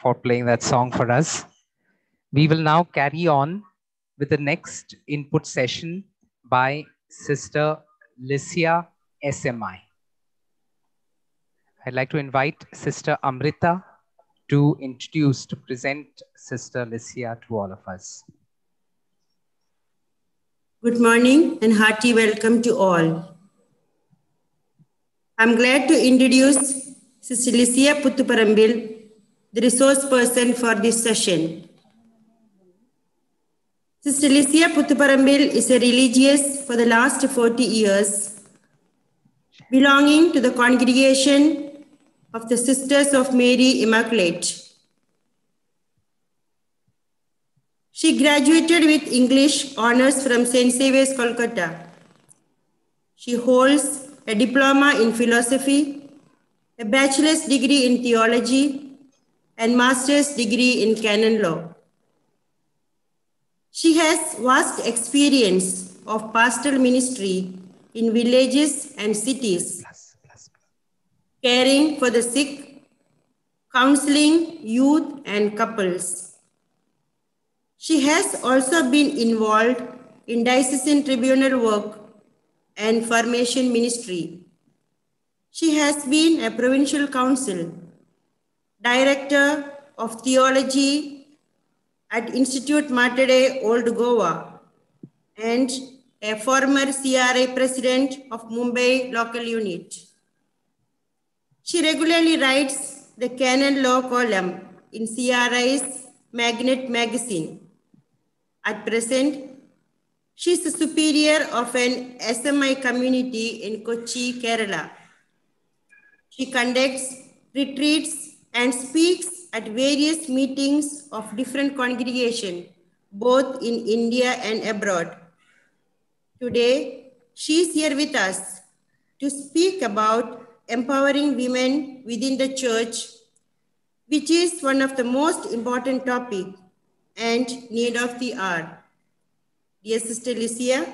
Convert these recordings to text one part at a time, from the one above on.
for playing that song for us. We will now carry on with the next input session by Sister Licia, SMI. I'd like to invite Sister Amrita to present Sister Licia to all of us. Good morning and hearty welcome to all. I'm glad to introduce Sister Licia Puthuparambil, the resource person for this session. Sister Licia Puthuparambil is a religious for the last 40 years, belonging to the congregation of the Sisters of Mary Immaculate. She graduated with English honors from St. Xavier's, Kolkata. She holds a diploma in philosophy, a bachelor's degree in theology, and master's degree in canon law. She has vast experience of pastoral ministry in villages and cities, caring for the sick, counseling youth and couples. She has also been involved in diocesan tribunal work and formation ministry. She has been a provincial council, director of theology at Institute Mater Dei Old Goa, and a former CRI president of Mumbai local unit. She regularly writes the canon law column in CRI's Magnet magazine. At present, she is the superior of an SMI community in Kochi, Kerala. She conducts retreats and speaks at various meetings of different congregations, both in India and abroad. Today, she is here with us to speak about empowering women within the church, which is one of the most important topics and need of the hour. Dear Sister Licia,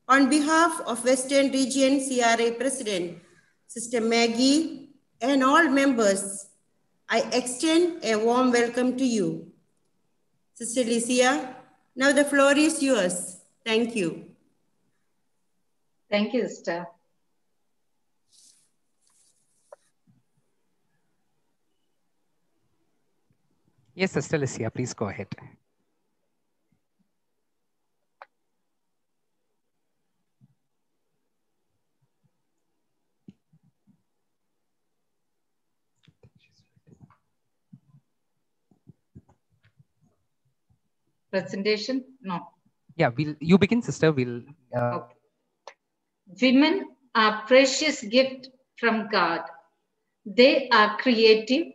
on behalf of Western Region CRA President, Sister Maggie, and all members, I extend a warm welcome to you. Sister Licia, now the floor is yours. Thank you. Thank you, Sister. Yes, Sister Licia, please go ahead. Presentation? No. Yeah, you begin, Sister. Okay. Women are precious gift from God. They are creative,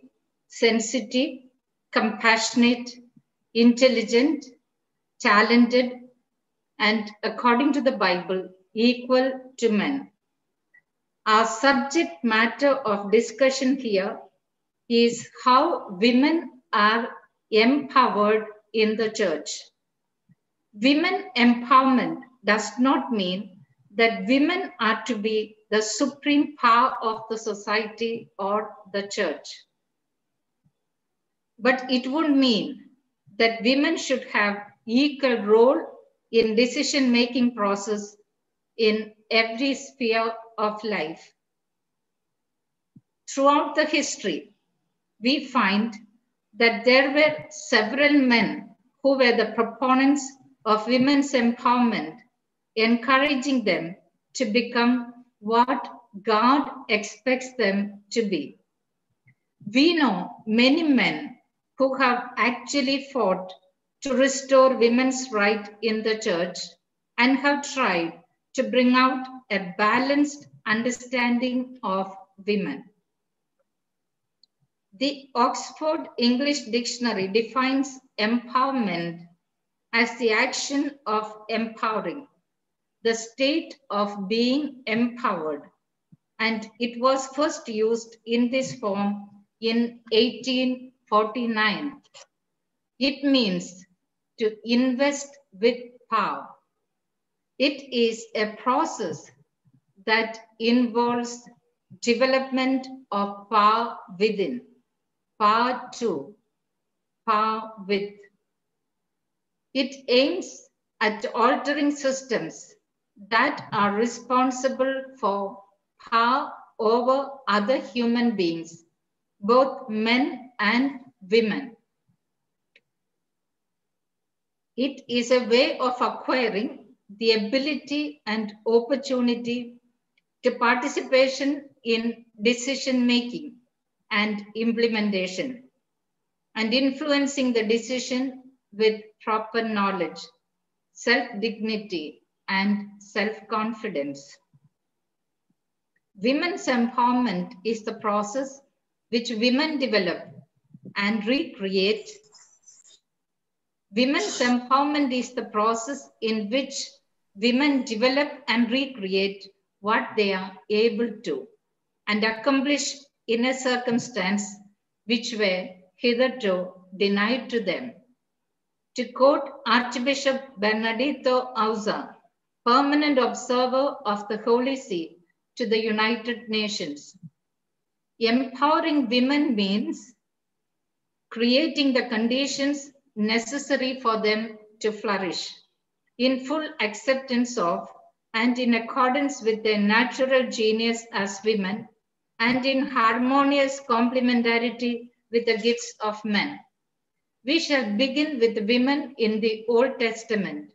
sensitive, compassionate, intelligent, talented, and according to the Bible, equal to men. Our subject matter of discussion here is how women are empowered in the church. Women empowerment does not mean that women are to be the supreme power of the society or the church. But it would mean that women should have equal role in decision-making process in every sphere of life. Throughout the history, we find that there were several men who were the proponents of women's empowerment, encouraging them to become what God expects them to be. We know many men who have actually fought to restore women's right in the church and have tried to bring out a balanced understanding of women. The Oxford English Dictionary defines empowerment as the action of empowering, the state of being empowered, and it was first used in this form in 1849. It means to invest with power. It is a process that involves development of power within. Power to, power with. It aims at altering systems that are responsible for power over other human beings, both men and women. It is a way of acquiring the ability and opportunity to participation in decision making and implementation, and influencing the decision with proper knowledge, self-dignity, and self-confidence. Women's empowerment is the process which women develop and recreate. Women's empowerment is the process in which women develop and recreate what they are able to and accomplish in a circumstance which were hitherto denied to them. To quote Archbishop Bernardito Auza, permanent observer of the Holy See to the United Nations, empowering women means creating the conditions necessary for them to flourish in full acceptance of and in accordance with their natural genius as women and in harmonious complementarity with the gifts of men. We shall begin with the women in the Old Testament.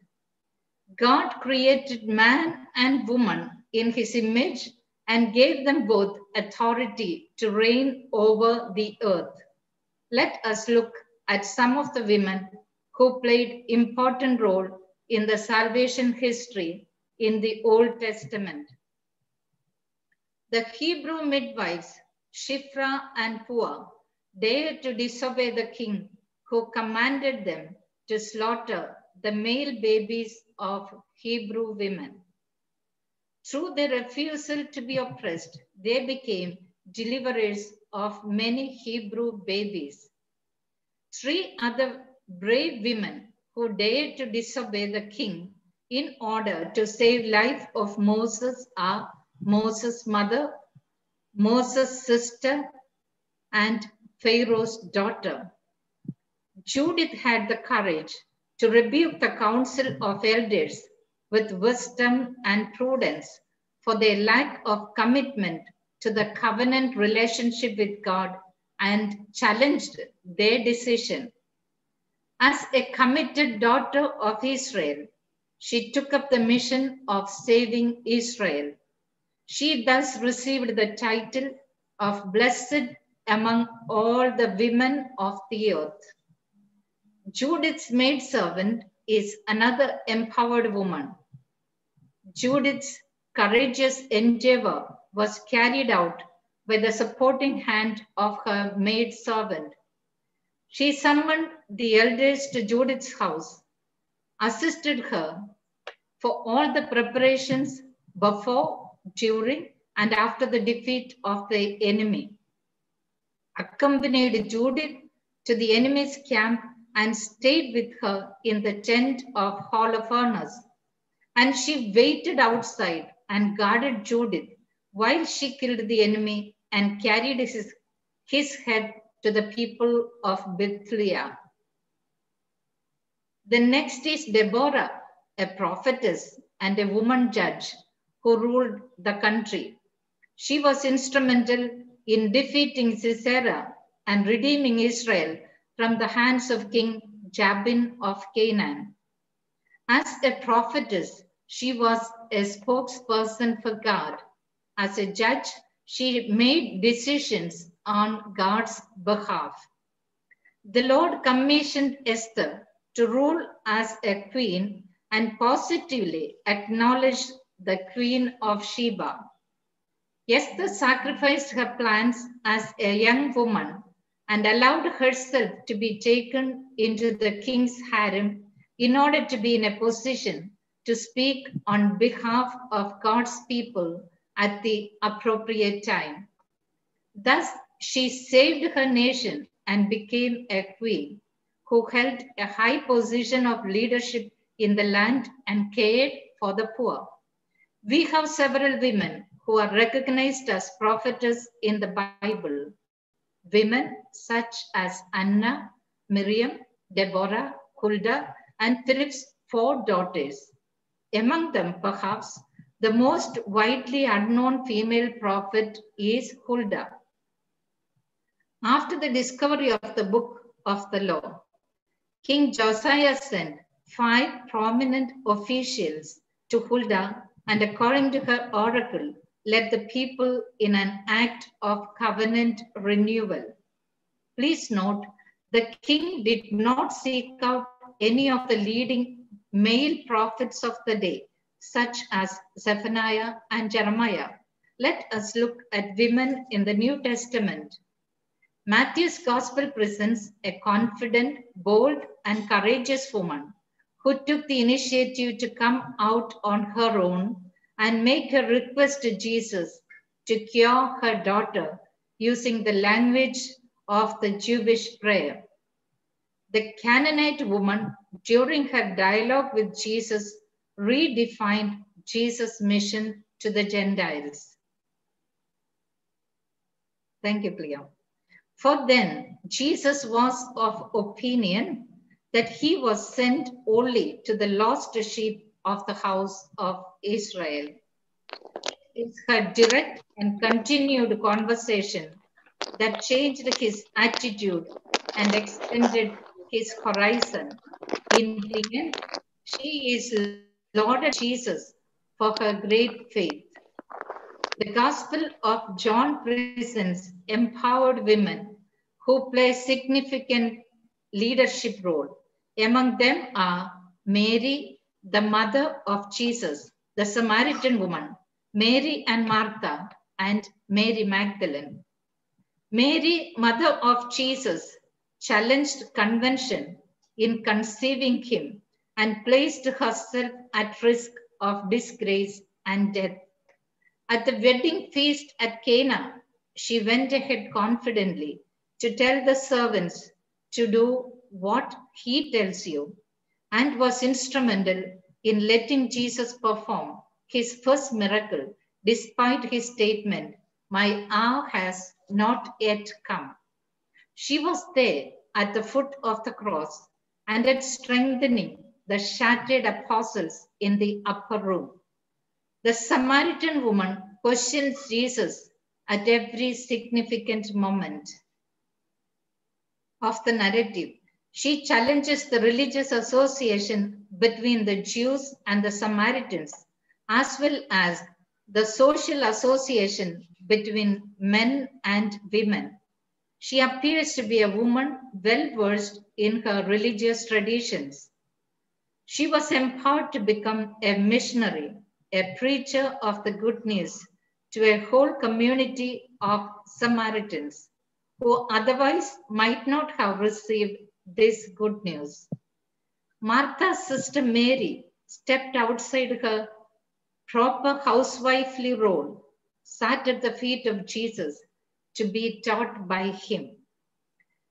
God created man and woman in his image and gave them both authority to reign over the earth. Let us look at some of the women who played important role in the salvation history in the Old Testament. The Hebrew midwives, Shiphrah and Puah, dared to disobey the king who commanded them to slaughter the male babies of Hebrew women. Through their refusal to be oppressed, they became deliverers of many Hebrew babies. 3 other brave women who dared to disobey the king in order to save life of Moses are Moses' mother, Moses' sister, and Pharaoh's daughter. Judith had the courage to rebuke the council of elders with wisdom and prudence for their lack of commitment to the covenant relationship with God and challenged their decision. As a committed daughter of Israel, she took up the mission of saving Israel. She thus received the title of Blessed among all the women of the earth. Judith's maidservant is another empowered woman. Judith's courageous endeavor was carried out by the supporting hand of her maidservant. She summoned the elders to Judith's house, assisted her for all the preparations before, during, and after the defeat of the enemy, accompanied Judith to the enemy's camp and stayed with her in the tent of Holofernes. And she waited outside and guarded Judith while she killed the enemy and carried his head to the people of Bethlehem. The next is Deborah, a prophetess and a woman judge who ruled the country. She was instrumental in defeating Sisera and redeeming Israel from the hands of King Jabin of Canaan. As a prophetess, she was a spokesperson for God. As a judge, she made decisions on God's behalf. The Lord commissioned Esther to rule as a queen and positively acknowledged the Queen of Sheba. Esther sacrificed her plans as a young woman and allowed herself to be taken into the king's harem in order to be in a position to speak on behalf of God's people at the appropriate time. Thus, she saved her nation and became a queen who held a high position of leadership in the land and cared for the poor. We have several women who are recognized as prophetess in the Bible. women such as Anna, Miriam, Deborah, Huldah, and Philip's 4 daughters. Among them, perhaps, the most widely unknown female prophet is Huldah. After the discovery of the book of the law, King Josiah sent 5 prominent officials to Huldah and, according to her oracle, led the people in an act of covenant renewal. Please note, the king did not seek out any of the leading male prophets of the day, such as Zephaniah and Jeremiah. Let us look at women in the New Testament. Matthew's gospel presents a confident, bold, and courageous woman who took the initiative to come out on her own and make a request to Jesus to cure her daughter using the language of the Jewish prayer. The Canaanite woman, during her dialogue with Jesus, redefined Jesus' mission to the Gentiles. Thank you, Cleo. For then, Jesus was of opinion that he was sent only to the lost sheep of the house of Israel. It's her direct and continued conversation that changed his attitude and extended his horizon. In the end, she is lauded Jesus for her great faith. The Gospel of John presents empowered women who play significant leadership role. Among them are Mary, the mother of Jesus, the Samaritan woman, Mary and Martha, and Mary Magdalene. Mary, mother of Jesus, challenged convention in conceiving him and placed herself at risk of disgrace and death. At the wedding feast at Cana, she went ahead confidently to tell the servants to do what he tells you, and was instrumental in letting Jesus perform his first miracle despite his statement, "My hour has not yet come." She was there at the foot of the cross and at strengthening the shattered apostles in the upper room. The Samaritan woman questions Jesus at every significant moment of the narrative. She challenges the religious association between the Jews and the Samaritans, as well as the social association between men and women. She appears to be a woman well versed in her religious traditions. She was empowered to become a missionary, a preacher of the good news to a whole community of Samaritans who otherwise might not have received this good news. Martha's sister Mary stepped outside her proper housewifely role, sat at the feet of Jesus to be taught by him.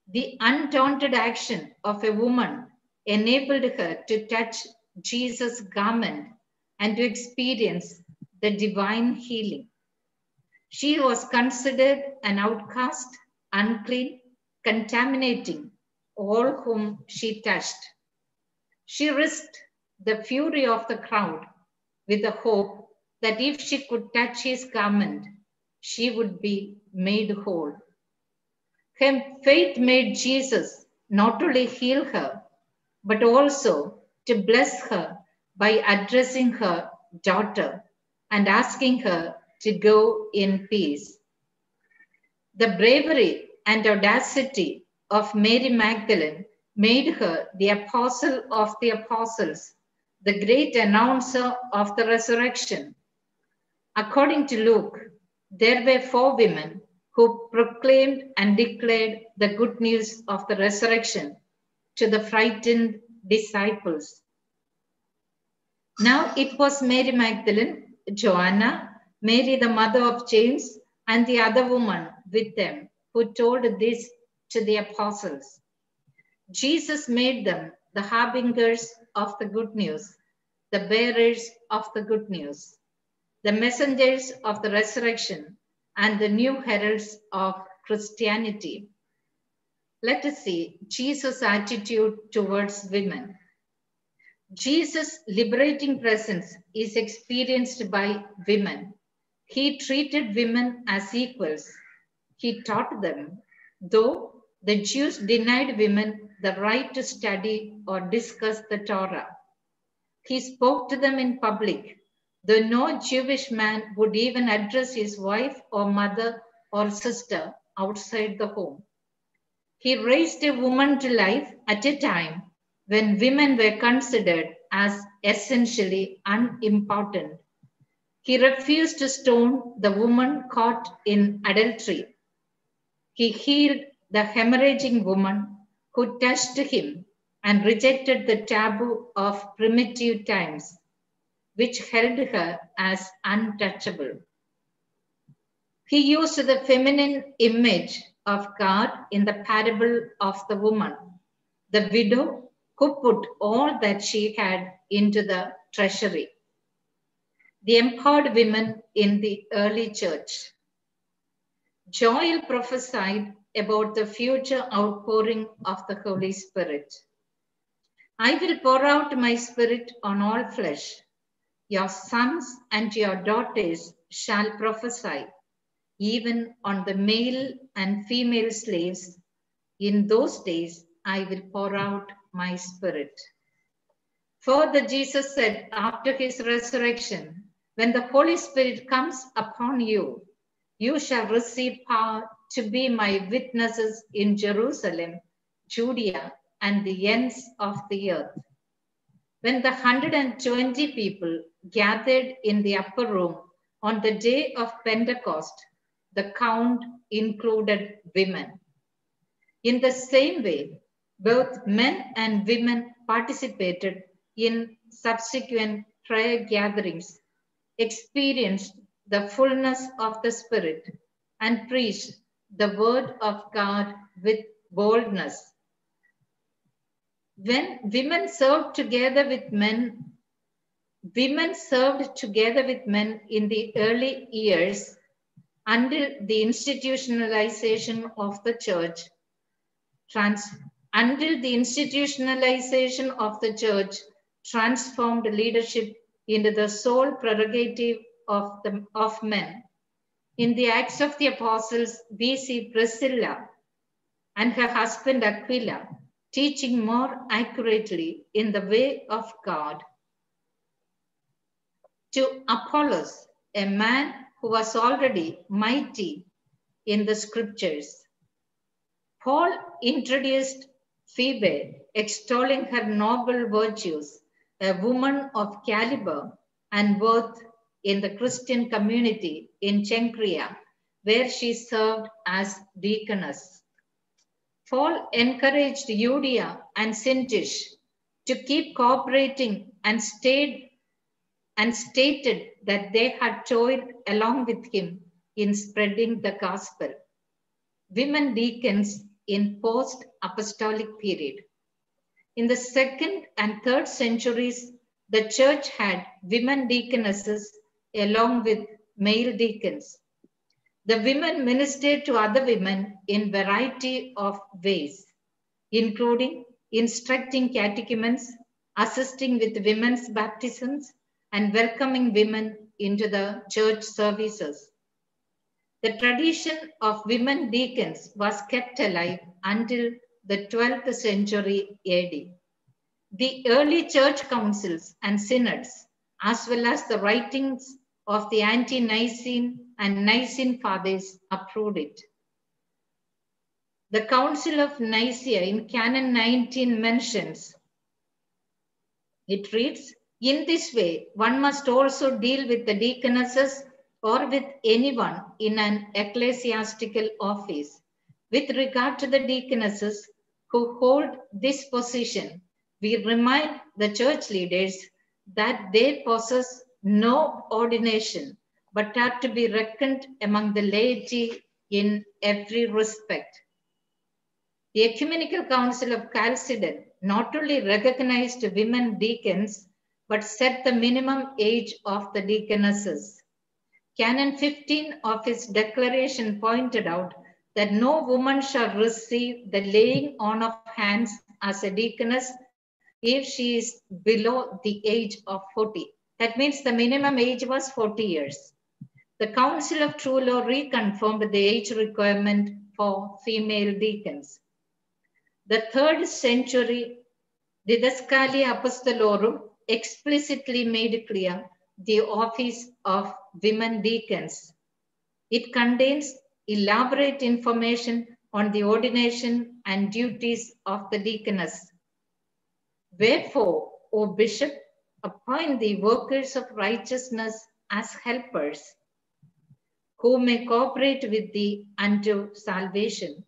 The undaunted action of a woman enabled her to touch Jesus' garment and to experience the divine healing. She was considered an outcast, unclean, contaminating all whom she touched. She risked the fury of the crowd with the hope that if she could touch his garment, she would be made whole. Her faith made Jesus not only heal her, but also to bless her by addressing her daughter and asking her to go in peace. The bravery and audacity of Mary Magdalene made her the apostle of the apostles, the great announcer of the resurrection. According to Luke, there were 4 women who proclaimed and declared the good news of the resurrection to the frightened disciples. Now it was Mary Magdalene, Joanna, Mary the mother of James, and the other woman with them who told this to the apostles. Jesus made them the harbingers of the good news, the bearers of the good news, the messengers of the resurrection, and the new heralds of Christianity. Let us see Jesus' attitude towards women. Jesus' liberating presence is experienced by women. He treated women as equals. He taught them, though the Jews denied women the right to study or discuss the Torah. He spoke to them in public, though no Jewish man would even address his wife or mother or sister outside the home. He raised a woman to life at a time when women were considered as essentially unimportant. He refused to stone the woman caught in adultery. He healed the hemorrhaging woman who touched him and rejected the taboo of primitive times, which held her as untouchable. He used the feminine image of God in the parable of the woman, the widow who put all that she had into the treasury. The empowered women in the early church. Joel prophesied about the future outpouring of the Holy Spirit. I will pour out my spirit on all flesh. Your sons and your daughters shall prophesy, even on the male and female slaves. In those days, I will pour out my spirit. Further, Jesus said after his resurrection, when the Holy Spirit comes upon you, you shall receive power to be my witnesses in Jerusalem, Judea, and the ends of the earth. When the 120 people gathered in the upper room on the day of Pentecost, the count included women. In the same way, both men and women participated in subsequent prayer gatherings, experienced the fullness of the Spirit, and preached the word of God with boldness. When women served together with men, in the early years until the institutionalization of the church. Transformed leadership into the sole prerogative of men. In the Acts of the Apostles, we see Priscilla and her husband Aquila teaching more accurately in the way of God. To Apollos, a man who was already mighty in the scriptures. Paul introduced Phoebe, extolling her noble virtues, a woman of caliber and worth in the Christian community in Cenchrea, where she served as deaconess. Paul encouraged Judea and Syntyche to keep cooperating and stated that they had toiled along with him in spreading the gospel. Women deacons in post-apostolic period. In the 2nd and 3rd centuries, the church had women deaconesses along with male deacons. The women ministered to other women in variety of ways, including instructing catechumens, assisting with women's baptisms, and welcoming women into the church services. The tradition of women deacons was kept alive until the 12th century AD. The early church councils and synods, as well as the writings of the ante-Nicene and Nicene fathers, approved it. The Council of Nicaea in Canon 19 mentions, it reads, in this way, one must also deal with the deaconesses or with anyone in an ecclesiastical office. With regard to the deaconesses who hold this position, we remind the church leaders that they possess no ordination, but are to be reckoned among the laity in every respect. The Ecumenical Council of Chalcedon not only recognized women deacons, but set the minimum age of the deaconesses. Canon 15 of its declaration pointed out that no woman shall receive the laying on of hands as a deaconess if she is below the age of 40. That means the minimum age was 40 years. The Council of True Law reconfirmed the age requirement for female deacons. The 3rd century Didascalia Apostolorum explicitly made clear the office of women deacons. It contains elaborate information on the ordination and duties of the deaconess. Wherefore, O Bishop, appoint the workers of righteousness as helpers, who may cooperate with thee unto salvation.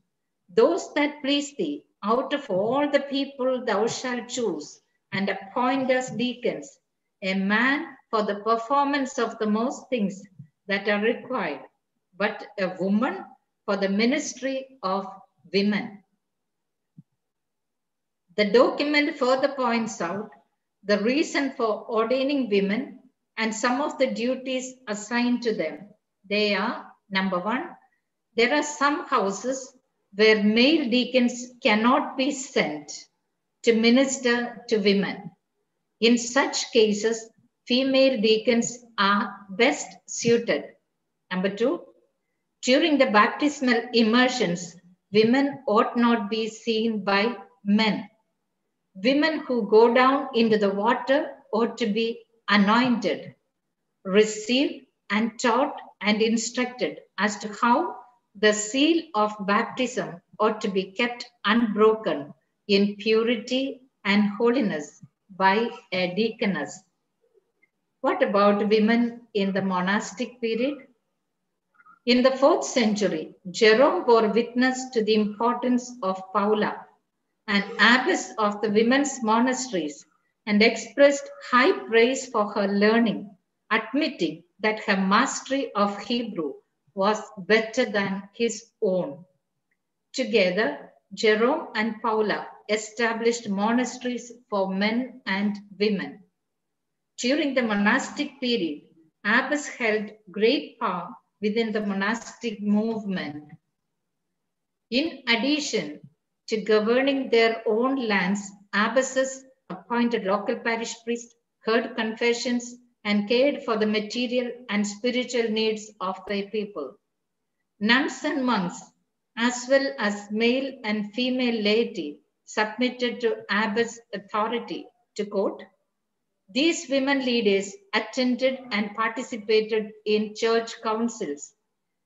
Those that please thee, out of all the people thou shalt choose, and appoint as deacons, a man for the performance of the most things that are required, but a woman for the ministry of women. The document further points out the reason for ordaining women and some of the duties assigned to them. They are, number 1, there are some houses where male deacons cannot be sent to minister to women. In such cases, female deacons are best suited. Number 2, during the baptismal immersions, women ought not be seen by men. Women who go down into the water ought to be anointed, received and taught and instructed as to how the seal of baptism ought to be kept unbroken in purity and holiness by a deaconess. What about women in the monastic period? In the 4th century, Jerome bore witness to the importance of Paula, an abbess of the women's monasteries, and expressed high praise for her learning, admitting that her mastery of Hebrew was better than his own. Together, Jerome and Paula established monasteries for men and women. During the monastic period, abbess held great power within the monastic movement. In addition to governing their own lands, abbesses appointed local parish priests, heard confessions, and cared for the material and spiritual needs of their people. Nuns and monks, as well as male and female laity, submitted to abbess authority. To quote, these women leaders attended and participated in church councils,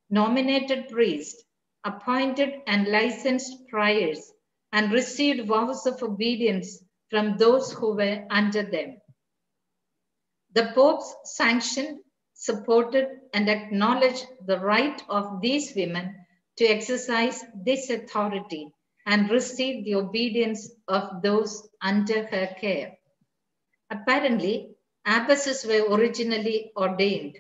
nominated priests, appointed and licensed priors, and received vows of obedience from those who were under them. The popes sanctioned, supported, and acknowledged the right of these women to exercise this authority and receive the obedience of those under her care. Apparently, abbesses were originally ordained.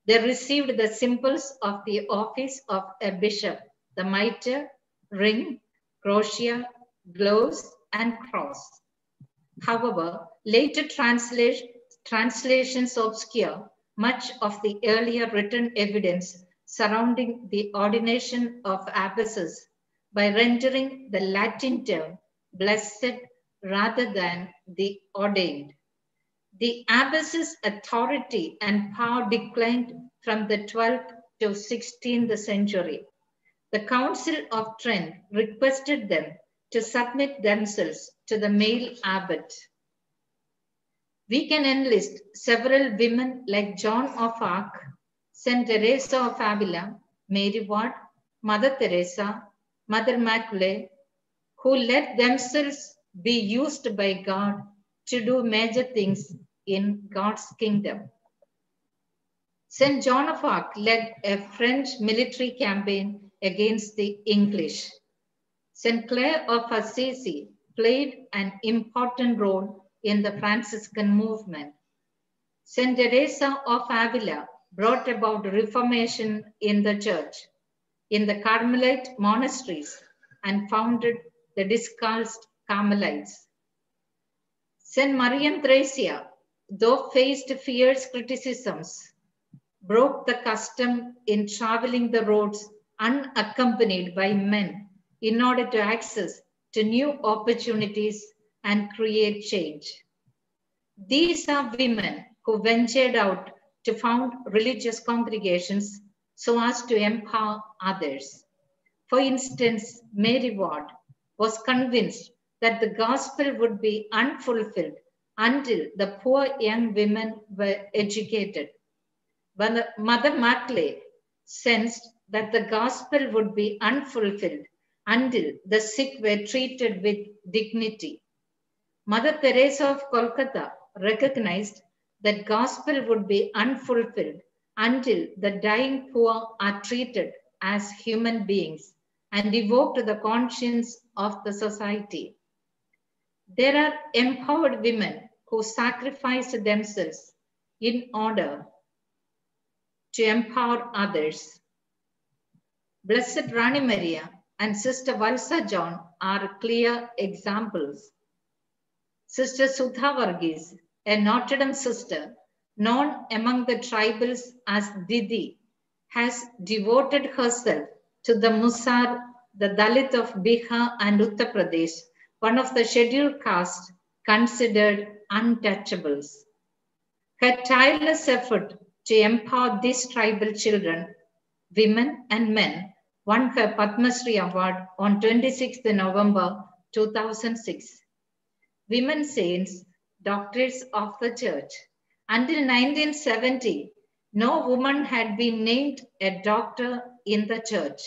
They received the symbols of the office of a bishop, the mitre, ring, crochet, gloves, and cross. However, later translations obscure much of the earlier written evidence surrounding the ordination of abbesses by rendering the Latin term blessed rather than the ordained. The abbess's authority and power declined from the 12th to 16th century. The Council of Trent requested them to submit themselves to the male abbot. We can enlist several women like Joan of Arc, Saint Teresa of Avila, Mary Ward, Mother Teresa, Mother Immaculate, who let themselves be used by God to do major things in God's kingdom. Saint John of Arc led a French military campaign against the English. Saint Clare of Assisi played an important role in the Franciscan movement. Saint Teresa of Avila brought about reformation in the church, in the Carmelite monasteries, and founded the Discalced Carmelites. Saint Mariam Thracia, though faced fierce criticisms, broke the custom in traveling the roads unaccompanied by men in order to access to new opportunities and create change. These are women who ventured out to found religious congregations so as to empower others. For instance, Mary Ward was convinced that the gospel would be unfulfilled until the poor young women were educated. But Mother Mackley sensed that the gospel would be unfulfilled until the sick were treated with dignity. Mother Teresa of Kolkata recognized that gospel would be unfulfilled until the dying poor are treated as human beings and evoked the conscience of the society. There are empowered women who sacrificed themselves in order to empower others. Blessed Rani Maria and Sister Valsa John are clear examples. Sister Sudha Varghese, a Notre Dame sister known among the tribals as Didi, has devoted herself to the Musar, the Dalit of Bihar and Uttar Pradesh, one of the scheduled castes considered untouchables. Her tireless effort to empower these tribal children, women and men, won her Padma Shri Award on 26 November 2006. Women saints, doctors of the church. Until 1970, no woman had been named a doctor in the church.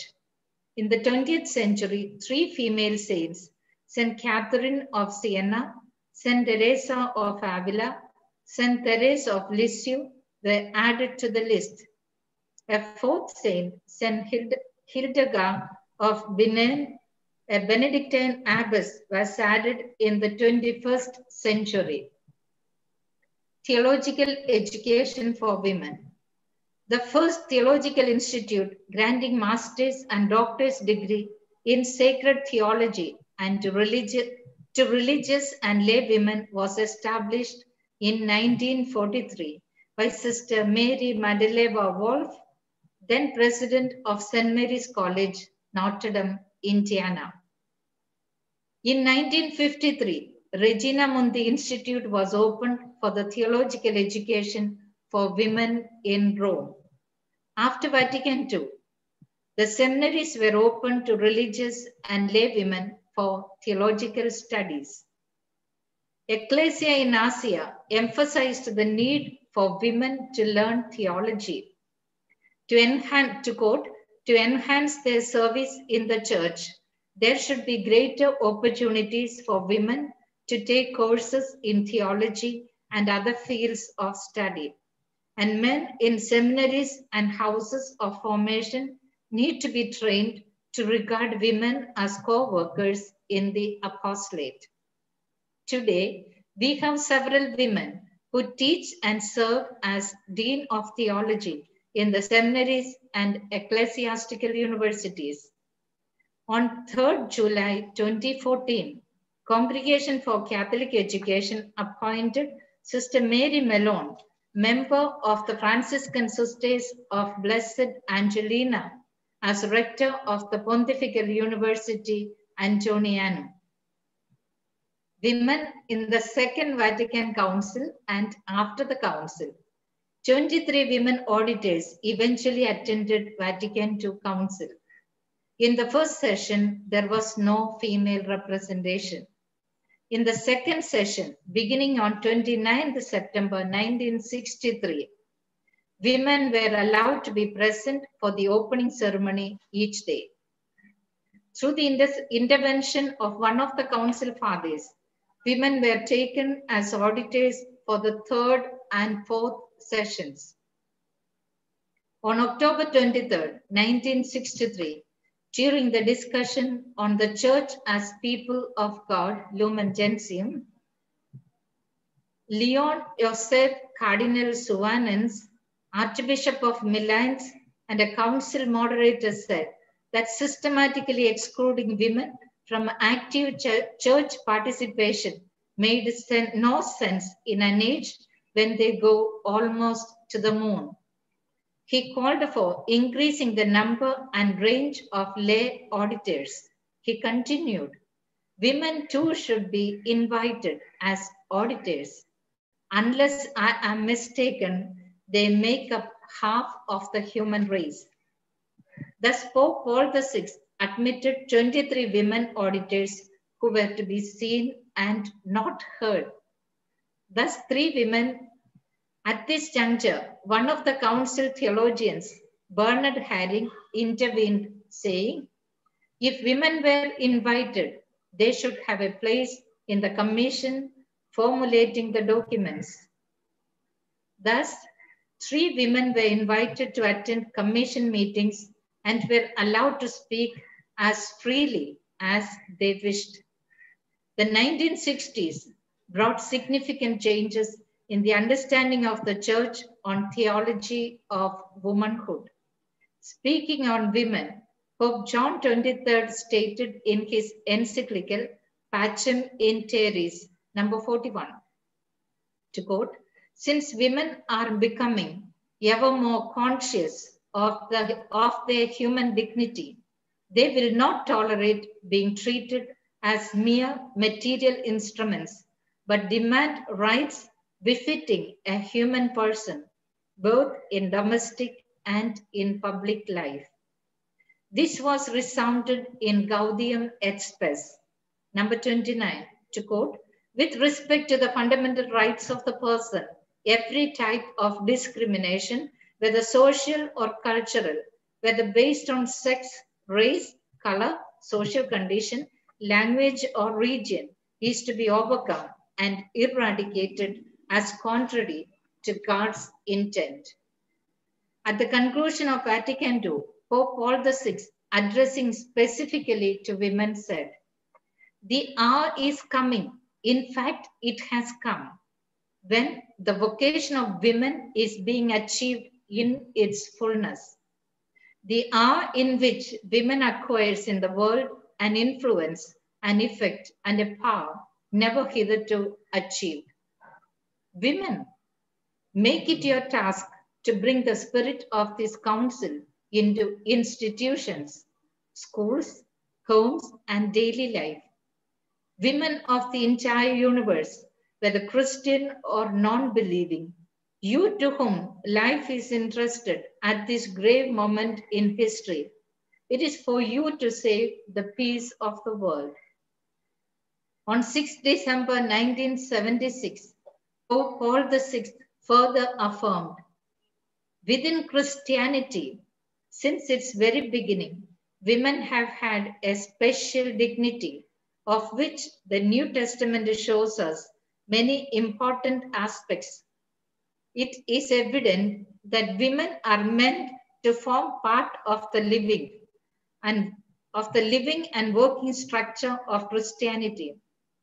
In the 20th century, 3 female saints, Saint Catherine of Siena, Saint Teresa of Avila, Saint Therese of Lisieux, were added to the list. A 4th saint, Saint Hildegard of Bingen, a Benedictine abbess, was added in the 21st century. Theological education for women. The first theological institute granting master's and doctor's degree in sacred theology and to religious and lay women was established in 1943 by Sister Mary Madaleva Wolf, then president of St. Mary's College, Notre Dame, Indiana. In 1953, Regina Mundi Institute was opened for the theological education for women in Rome. After Vatican II, the seminaries were opened to religious and lay women for theological studies. Ecclesia in Asia emphasized the need for women to learn theology. To enhance their service in the church, there should be greater opportunities for women to take courses in theology and other fields of study. And men in seminaries and houses of formation need to be trained to regard women as co-workers in the apostolate. Today, we have several women who teach and serve as Dean of Theology in the seminaries and ecclesiastical universities. On 3rd July 2014, Congregation for Catholic Education appointed Sister Mary Malone, member of the Franciscan Sisters of Blessed Angelina, as rector of the Pontifical University Antonianum. Women in the Second Vatican Council and after the Council. 23 women auditors eventually attended Vatican II Council. In the first session, there was no female representation. In the second session, beginning on 29th September 1963, women were allowed to be present for the opening ceremony each day. Through the intervention of one of the council fathers, women were taken as auditors for the 3rd and 4th sessions. On October 23rd, 1963, during the discussion on the Church as People of God, Lumen Gentium, Leon Joseph Cardinal Suvanens, Archbishop of Milan, and a council moderator said that systematically excluding women from active church participation made no sense in an age when they go almost to the moon. He called for increasing the number and range of lay auditors. He continued, women too should be invited as auditors. Unless I am mistaken, they make up half of the human race. Thus, Pope Paul VI admitted 23 women auditors who were to be seen and not heard. Thus, 3 women. At this juncture, one of the council theologians, Bernard Herring, intervened, saying, if women were invited, they should have a place in the commission formulating the documents. Thus, 3 women were invited to attend commission meetings and were allowed to speak as freely as they wished. The 1960s brought significant changes in the understanding of the Church on theology of womanhood. Speaking on women, Pope John XXIII stated in his encyclical Pacem in Terris, number 41, to quote, since women are becoming ever more conscious of their human dignity, they will not tolerate being treated as mere material instruments, but demand rights befitting a human person, both in domestic and in public life. This was resounded in Gaudium et Spes, number 29, to quote, with respect to the fundamental rights of the person, every type of discrimination, whether social or cultural, whether based on sex, race, color, social condition, language, or region, is to be overcome and eradicated as contrary to God's intent. At the conclusion of Vatican II, Pope Paul VI, addressing specifically to women, said, the hour is coming, in fact, it has come, when the vocation of women is being achieved in its fullness. The hour in which women acquires in the world an influence, an effect, and a power never hitherto achieved. Women, make it your task to bring the spirit of this council into institutions, schools, homes, and daily life. Women of the entire universe, whether Christian or non-believing, you to whom life is entrusted at this grave moment in history, it is for you to save the peace of the world. On 6 December 1976, Pope Paul VI further affirmed, within Christianity, since its very beginning, women have had a special dignity, of which the New Testament shows us many important aspects. It is evident that women are meant to form part of the living and working structure of Christianity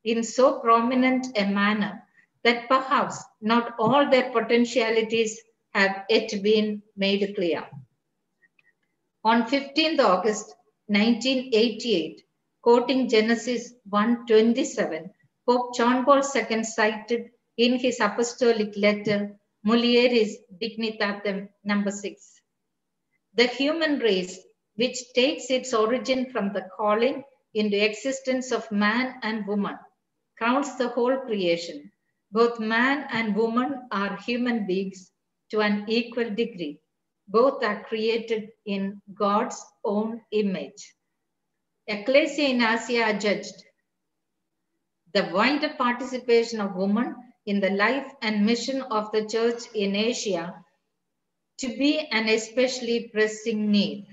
in so prominent a manner that perhaps not all their potentialities have yet been made clear. On 15th August 1988, quoting Genesis 1:27, Pope John Paul II cited in his apostolic letter Mulieris Dignitatem number 6. The human race, which takes its origin from the calling into existence of man and woman, counts the whole creation. Both man and woman are human beings to an equal degree. Both are created in God's own image. Ecclesia in Asia judged the wider participation of women in the life and mission of the Church in Asia to be an especially pressing need.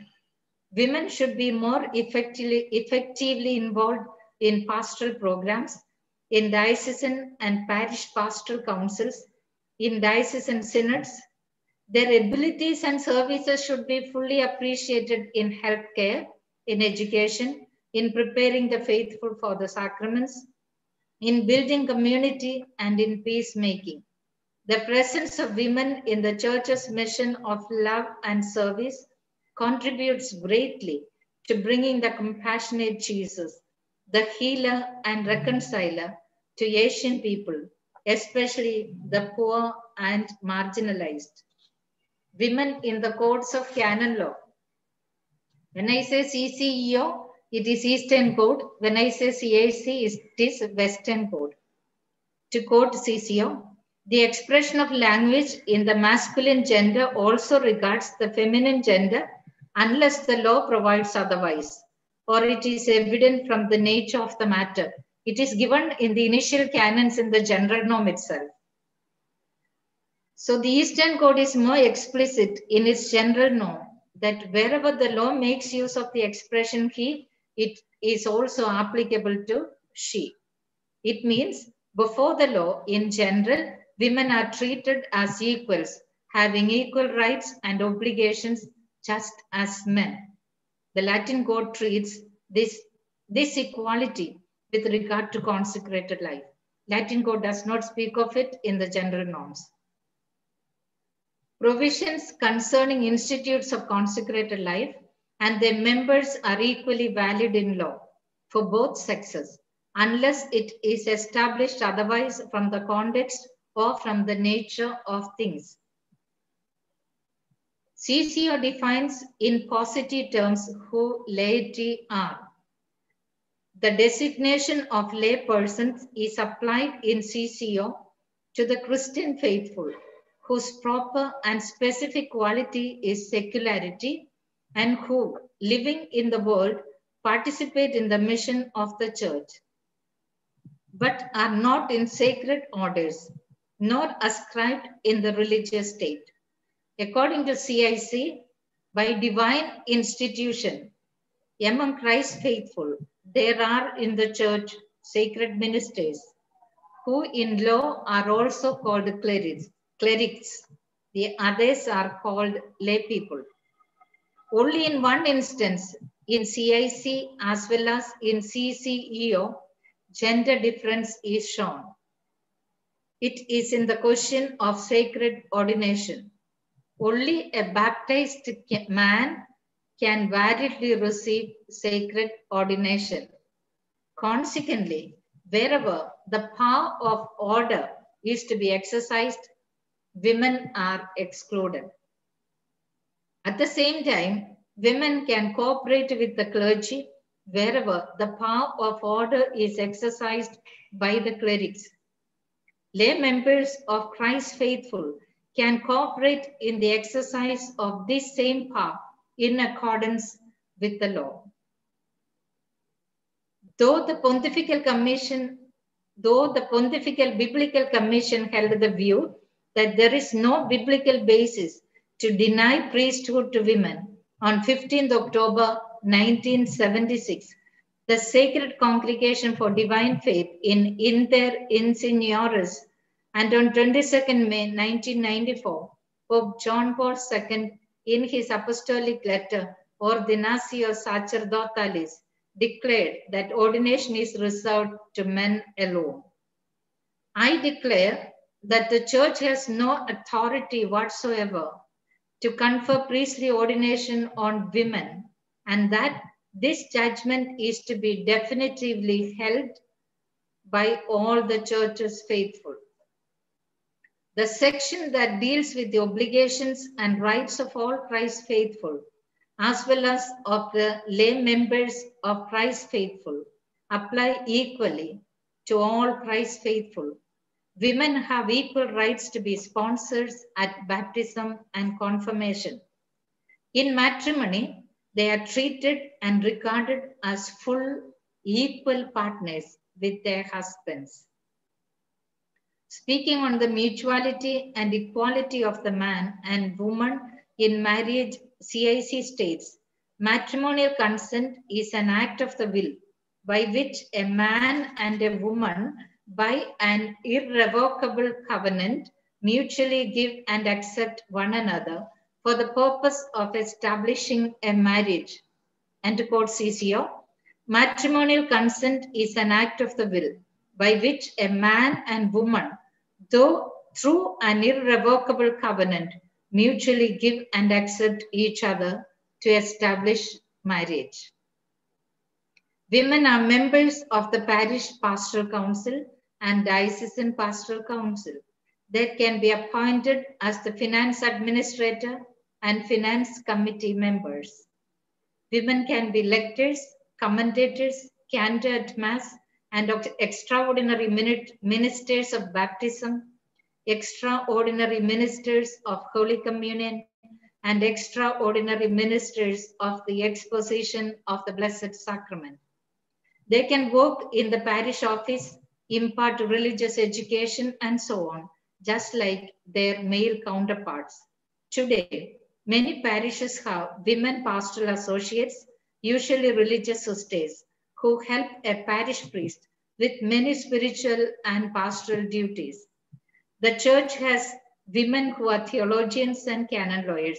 Women should be more effectively involved in pastoral programs, in diocesan and parish pastoral councils, in diocesan synods. Their abilities and services should be fully appreciated in healthcare, in education, in preparing the faithful for the sacraments, in building community, and in peacemaking. The presence of women in the Church's mission of love and service contributes greatly to bringing the compassionate Jesus, the healer and reconciler, to Asian people, especially the poor and marginalized. women in the codes of canon law. When I say CCEO, it is Eastern Code. When I say CAC, it is Western Code. To quote CCO, the expression of language in the masculine gender also regards the feminine gender unless the law provides otherwise, or it is evident from the nature of the matter. It is given in the initial canons in the general norm itself. So the Eastern Code is more explicit in its general norm that wherever the law makes use of the expression he, it is also applicable to she. It means before the law, in general, women are treated as equals, having equal rights and obligations just as men. The Latin Code treats this equality with regard to consecrated life. Latin Code does not speak of it in the general norms. Provisions concerning institutes of consecrated life and their members are equally valid in law for both sexes, unless it is established otherwise from the context or from the nature of things. CCO defines in positive terms who laity are. The designation of lay persons is applied in CCO to the Christian faithful, whose proper and specific quality is secularity and who, living in the world, participate in the mission of the church, but are not in sacred orders, nor ascribed in the religious state. According to CIC, by divine institution, among Christ's faithful, there are in the church sacred ministers, who in law are also called clerics. The others are called lay people. Only in one instance, in CIC as well as in CCEO, gender difference is shown. It is in the question of sacred ordination. Only a baptized man can validly receive sacred ordination. Consequently, wherever the power of order is to be exercised, women are excluded. At the same time, women can cooperate with the clergy wherever the power of order is exercised by the clerics. Lay members of Christ's faithful can cooperate in the exercise of this same power in accordance with the law. Though the Pontifical Biblical Commission held the view that there is no biblical basis to deny priesthood to women, on 15th October 1976, the Sacred Congregation for Divine Faith in Inter Insigniores, and on 22nd May 1994, Pope John Paul II, in his apostolic letter Ordinatio Sacerdotalis, declared that ordination is reserved to men alone. I declare that the Church has no authority whatsoever to confer priestly ordination on women, and that this judgment is to be definitively held by all the Church's faithful. The section that deals with the obligations and rights of all Christ's faithful, as well as of the lay members of Christ's faithful, apply equally to all Christ's faithful. Women have equal rights to be sponsors at baptism and confirmation. In matrimony, they are treated and regarded as full, equal partners with their husbands. Speaking on the mutuality and equality of the man and woman in marriage, CIC states, matrimonial consent is an act of the will by which a man and a woman, by an irrevocable covenant, mutually give and accept one another for the purpose of establishing a marriage. And to quote CCO, matrimonial consent is an act of the will by which a man and woman, though through an irrevocable covenant, mutually give and accept each other to establish marriage. Women are members of the parish pastoral council and diocesan pastoral council. They can be appointed as the finance administrator and finance committee members. Women can be lectors, commentators, cantor at Mass, and extraordinary ministers of baptism, extraordinary ministers of Holy Communion, and extraordinary ministers of the exposition of the Blessed Sacrament. They can work in the parish office, impart religious education, and so on, just like their male counterparts. Today, many parishes have women pastoral associates, usually religious sisters, who help a parish priest with many spiritual and pastoral duties. The church has women who are theologians and canon lawyers,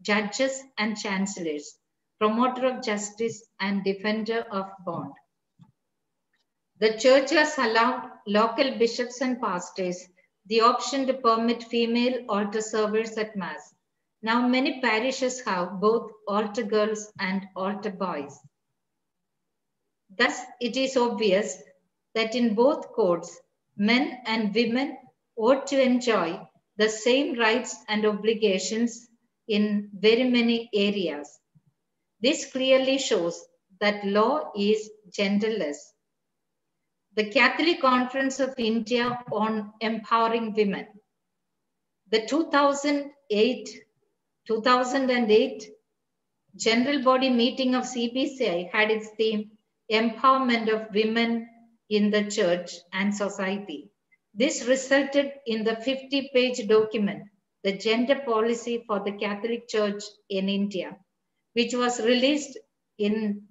judges and chancellors, promoter of justice and defender of bond. The church has allowed local bishops and pastors the option to permit female altar servers at Mass. Now many parishes have both altar girls and altar boys. Thus, it is obvious that in both codes, men and women ought to enjoy the same rights and obligations in very many areas. This clearly shows that law is genderless. The Catholic Conference of India on Empowering Women. The 2008 General Body Meeting of CBCI had its theme, Empowerment of Women in the Church and Society. This resulted in the 50-page document, The Gender Policy for the Catholic Church in India, which was released in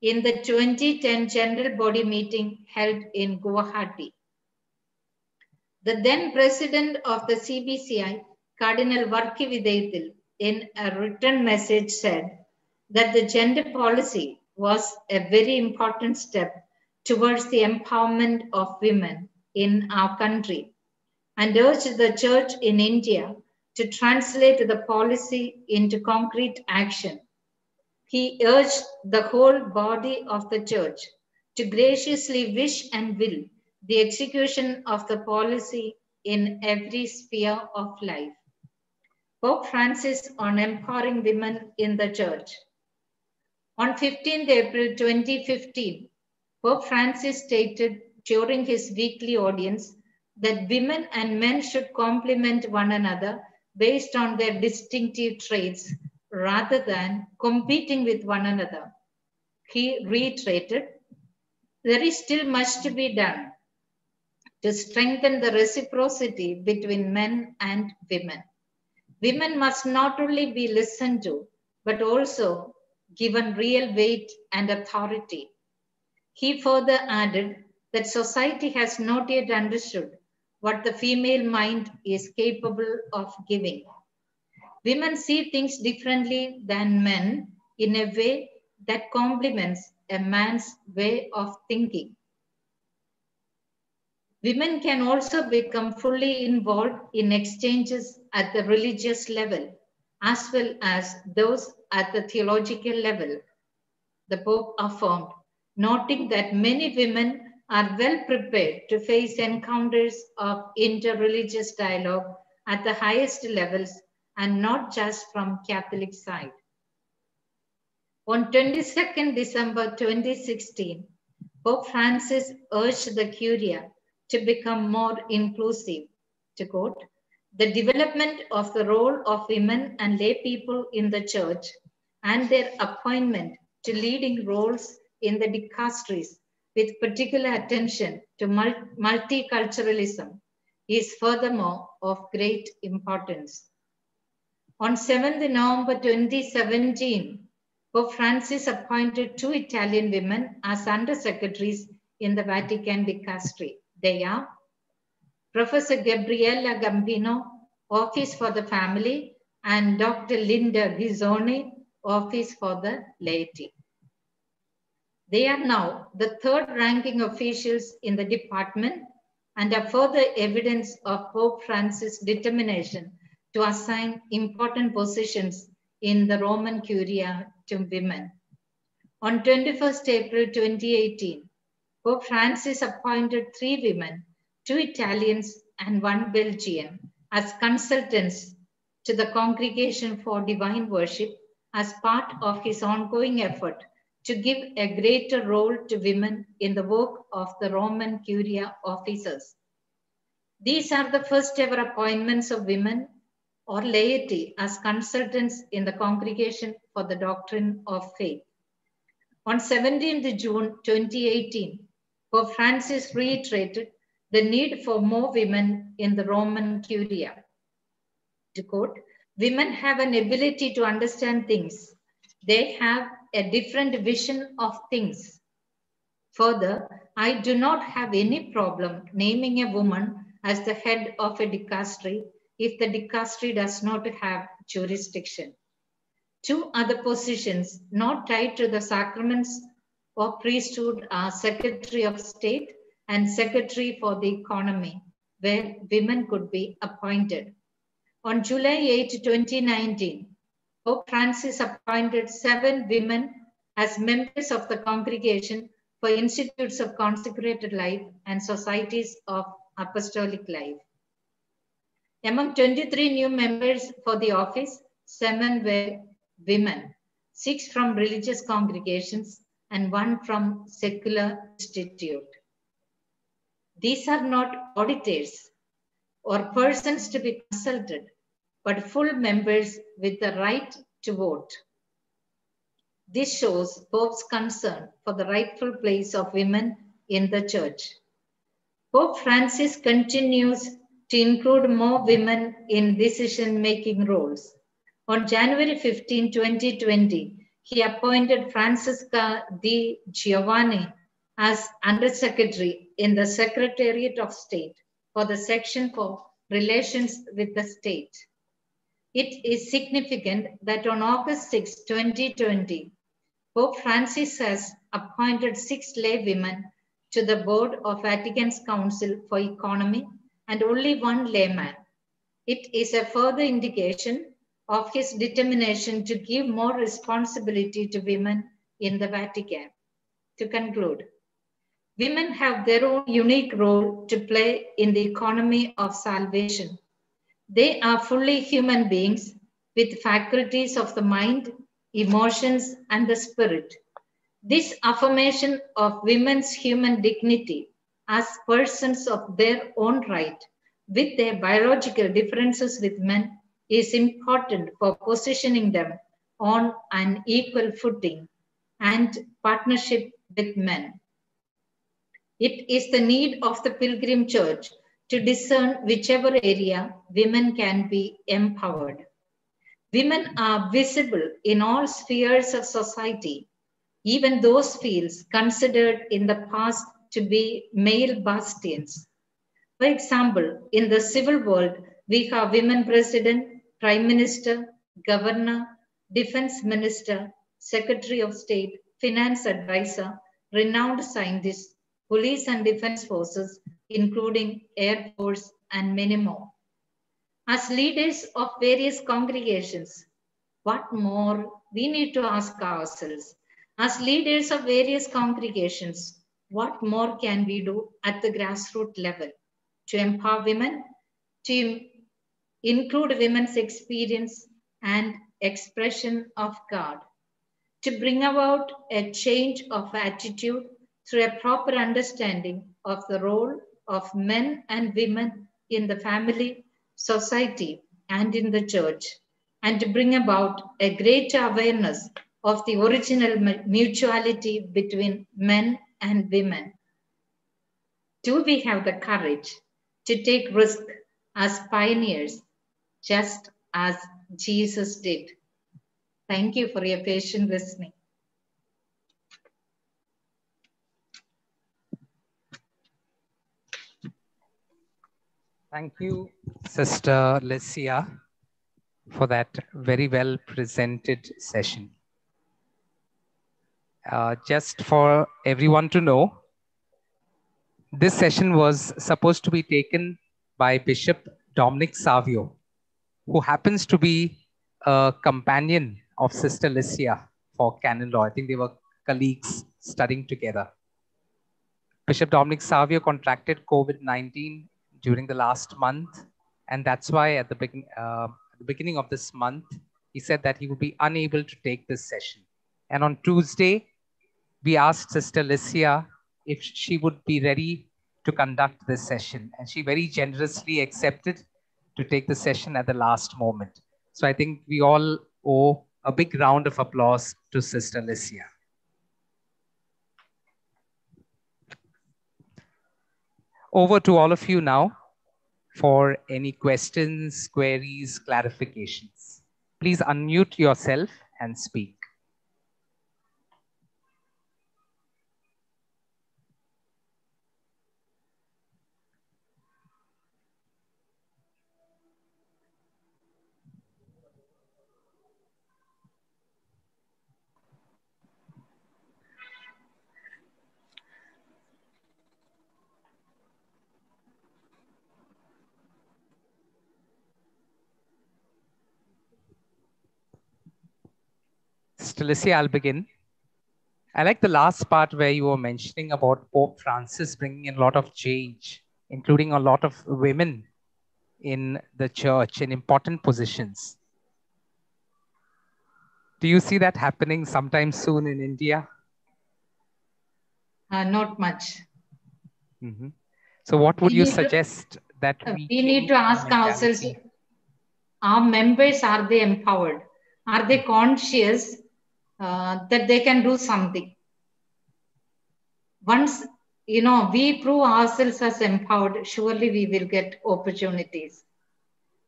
the 2010 General Body Meeting held in Guwahati. The then president of the CBCI, Cardinal Varki Vidyathil, in a written message said that the gender policy was a very important step towards the empowerment of women in our country and urged the Church in India to translate the policy into concrete action. He urged the whole body of the Church to graciously wish and will the execution of the policy in every sphere of life. Pope Francis on empowering women in the Church. On 15th April 2015, Pope Francis stated during his weekly audience that women and men should complement one another based on their distinctive traits rather than competing with one another. He reiterated, there is still much to be done to strengthen the reciprocity between men and women. Women must not only be listened to, but also given real weight and authority. He further added that society has not yet understood what the female mind is capable of giving. Women see things differently than men in a way that complements a man's way of thinking. Women can also become fully involved in exchanges at the religious level, as well as those at the theological level, the Pope affirmed, noting that many women are well prepared to face encounters of interreligious dialogue at the highest levels and not just from Catholic side. On 22nd December 2016, Pope Francis urged the Curia to become more inclusive, to quote, the development of the role of women and lay people in the Church and their appointment to leading roles in the dicasteries with particular attention to multiculturalism is furthermore of great importance. On 7th November 2017, Pope Francis appointed 2 Italian women as under-secretaries in the Vatican dicastery. They are Professor Gabriella Gambino, Office for the Family, and Dr. Linda Ghizzoni, Office for the Laity. They are now the 3rd ranking officials in the department and are further evidence of Pope Francis' determination to assign important positions in the Roman Curia to women. On 21st April 2018, Pope Francis appointed 3 women, 2 Italians and 1 Belgian as consultants to the Congregation for Divine Worship as part of his ongoing effort to give a greater role to women in the work of the Roman Curia officers. These are the first ever appointments of women or laity as consultants in the Congregation for the Doctrine of Faith. On 17th June 2018, Pope Francis reiterated the need for more women in the Roman Curia. To quote, women have an ability to understand things. They have a different vision of things. Further, I do not have any problem naming a woman as the head of a dicastery if the dicastery does not have jurisdiction. Two other positions not tied to the sacraments or priesthood are Secretary of State and Secretary for the Economy, where women could be appointed. On July 8, 2019, Pope Francis appointed 7 women as members of the Congregation for Institutes of Consecrated Life and Societies of Apostolic Life. Among 23 new members for the office, 7 were women, 6 from religious congregations, and 1 from secular institute. These are not auditors or persons to be consulted, but full members with the right to vote. This shows Pope's concern for the rightful place of women in the Church. Pope Francis continues to include more women in decision-making roles. On January 15, 2020, he appointed Francisca Di Giovanni as Undersecretary in the Secretariat of State for the section for relations with the state. It is significant that on August 6, 2020, Pope Francis has appointed 6 lay women to the board of Vatican's Council for Economy and only 1 layman. It is a further indication of his determination to give more responsibility to women in the Vatican. To conclude, women have their own unique role to play in the economy of salvation. They are fully human beings with faculties of the mind, emotions, and the spirit. This affirmation of women's human dignity as persons of their own right, with their biological differences with men, is important for positioning them on an equal footing and partnership with men. It is the need of the Pilgrim Church to discern whichever area women can be empowered. Women are visible in all spheres of society, even those fields considered in the past to be male bastions. For example, in the civil world, we have women president, prime minister, governor, defense minister, secretary of state, finance advisor, renowned scientists, police and defense forces, including Air Force and many more. As leaders of various congregations, what more we need to ask ourselves? As leaders of various congregations, what more can we do at the grassroots level to empower women, to include women's experience and expression of God, to bring about a change of attitude through a proper understanding of the role of men and women in the family, society, and in the church, and to bring about a greater awareness of the original mutuality between men and women. Do we have the courage to take risk as pioneers, just as Jesus did? Thank you for your patient listening. Thank you, Sister Licia, for that very well presented session. Just for everyone to know, this session was supposed to be taken by Bishop Dominic Savio, who happens to be a companion of Sister Licia for canon law. I think they were colleagues studying together. Bishop Dominic Savio contracted COVID-19 during the last month, and that's why at the the beginning of this month, he said that he would be unable to take this session. And on Tuesday, we asked Sister Licia if she would be ready to conduct this session. And she very generously accepted to take the session at the last moment. So I think we all owe a big round of applause to Sister Licia. Over to all of you now for any questions, queries, clarifications. Please unmute yourself and speak. Sister Licia, I'll begin. I like the last part where you were mentioning about Pope Francis bringing in a lot of change, including a lot of women in the church in important positions. Do you see that happening sometime soon in India? Not much. Mm-hmm. So what would you suggest that we need to ask ourselves, our members, are they empowered? Are they conscious that they can do something? Once, we prove ourselves as empowered, surely we will get opportunities.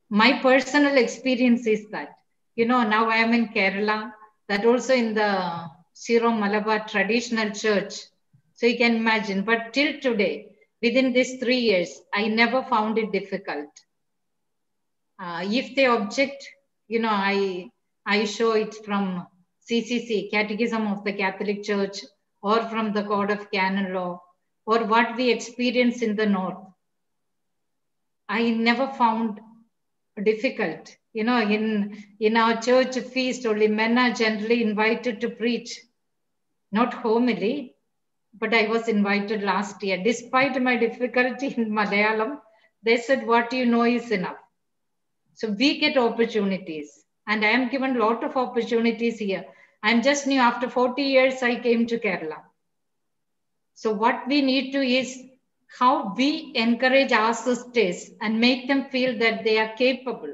My personal experience is that, now I am in Kerala, that also in the Syro Malabar traditional church. So you can imagine, but till today, within these 3 years, I never found it difficult. If they object, I show it from CCC, Catechism of the Catholic Church, or from the Code of Canon Law, or what we experience in the North. I never found difficult. In our church feast, only men are generally invited to preach, not homily, but I was invited last year. Despite my difficulty in Malayalam, they said, what you know is enough. So we get opportunities, and I am given a lot of opportunities here. I'm just new, after 40 years, I came to Kerala. So what we need to is how we encourage our sisters and make them feel that they are capable.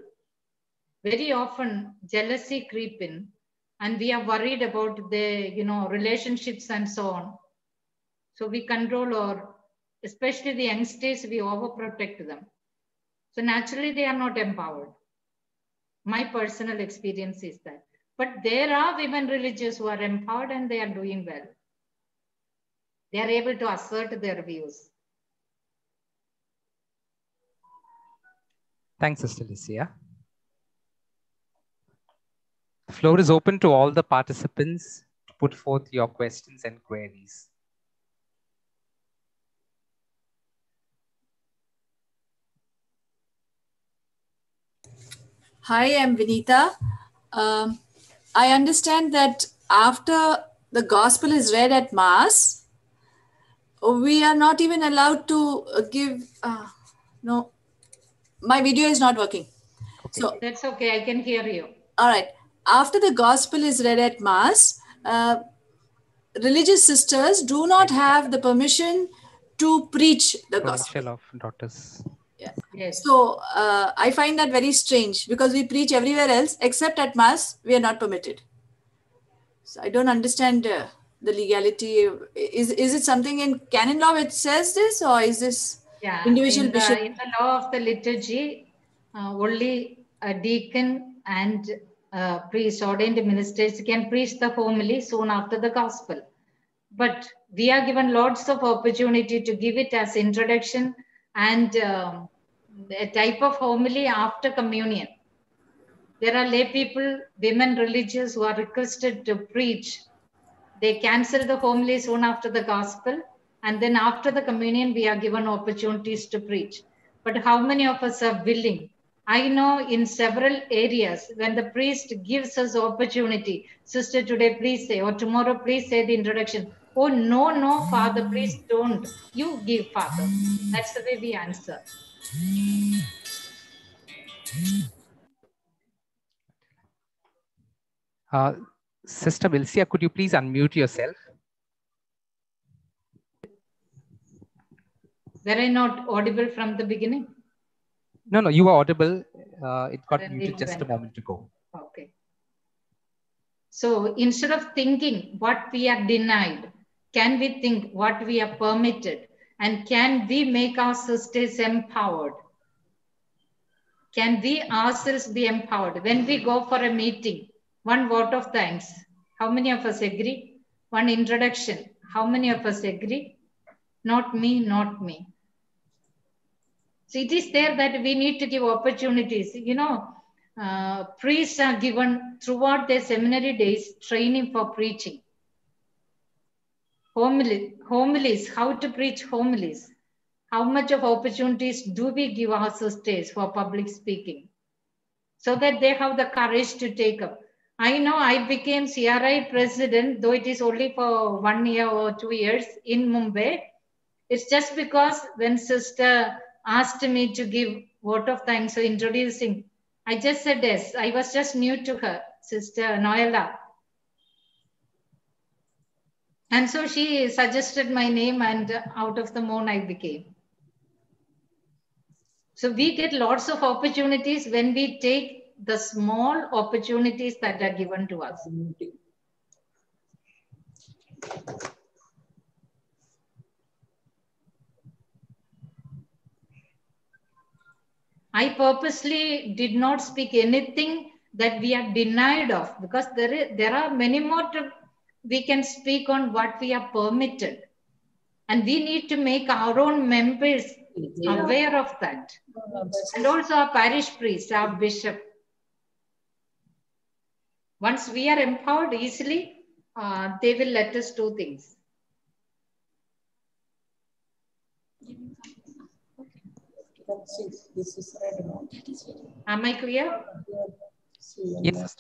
Very often jealousy creep in, and we are worried about the, relationships and so on. So we control, or especially the youngsters, we overprotect them. So naturally they are not empowered. My personal experience is that. But there are women religious who are empowered and they are doing well. They are able to assert their views. Thanks, Sister Licia. The floor is open to all the participants to put forth your questions and queries. Hi, I'm Vinita. I understand that after the gospel is read at Mass, we are not even allowed to give. No, my video is not working. Okay. So that's okay. I can hear you. All right. After the gospel is read at Mass, religious sisters do not have the permission to preach the gospel. Of daughters. Yeah. Yes. So I find that very strange because we preach everywhere else except at Mass, we are not permitted. So I don't understand the legality. Is it something in canon law which says this, or is this individual bishop? In the law of the liturgy, only a deacon and priest, ordained ministers can preach the homily soon after the gospel. But we are given lots of opportunity to give it as introduction and a type of homily after communion. There are lay people, women religious who are requested to preach. They cancel the homily soon after the gospel, and then after the communion, we are given opportunities to preach. But how many of us are willing? I know in several areas, when the priest gives us opportunity, sister, today please say, or tomorrow please say the introduction. Oh, no, Father, please don't. You give, Father. That's the way we answer. Sister Licia, could you please unmute yourself? Were I not audible from the beginning? No, you were audible. It got Then muted it just a went moment ago. Okay. So instead of thinking what we are denied, can we think what we are permitted? And can we make our sisters empowered? Can we ourselves be empowered? When we go for a meeting, one vote of thanks, how many of us agree? One introduction, how many of us agree? Not me, not me. So it is there that we need to give opportunities. You know, priests are given throughout their seminary days training for preaching. Homilies, how to preach homilies. How much of opportunities do we give our sisters for public speaking? So that they have the courage to take up. I know I became CRI president, though it is only for 1 year or 2 years in Mumbai. It's just because when sister asked me to give vote of thanks for introducing, I just said yes. I was just new to her, Sister Noella. And so she suggested my name, and out of the moon I became. So we get lots of opportunities when we take the small opportunities that are given to us. I purposely did not speak anything that we are denied of, because there are many more we can speak on what we are permitted. And we need to make our own members aware of that. And also our parish priest, our bishop. Once we are empowered easily, they will let us do things. Am I clear? Yes.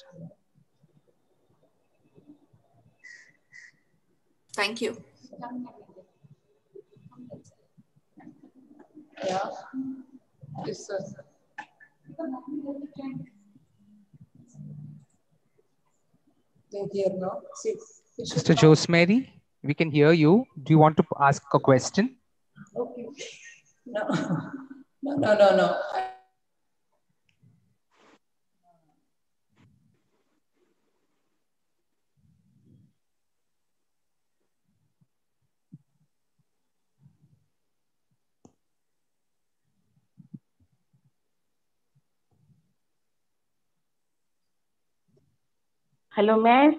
Thank you. Yeah. Yes, sir. Sister Josemary, we can hear you. Do you want to ask a question? Okay. No. Hello, Matt.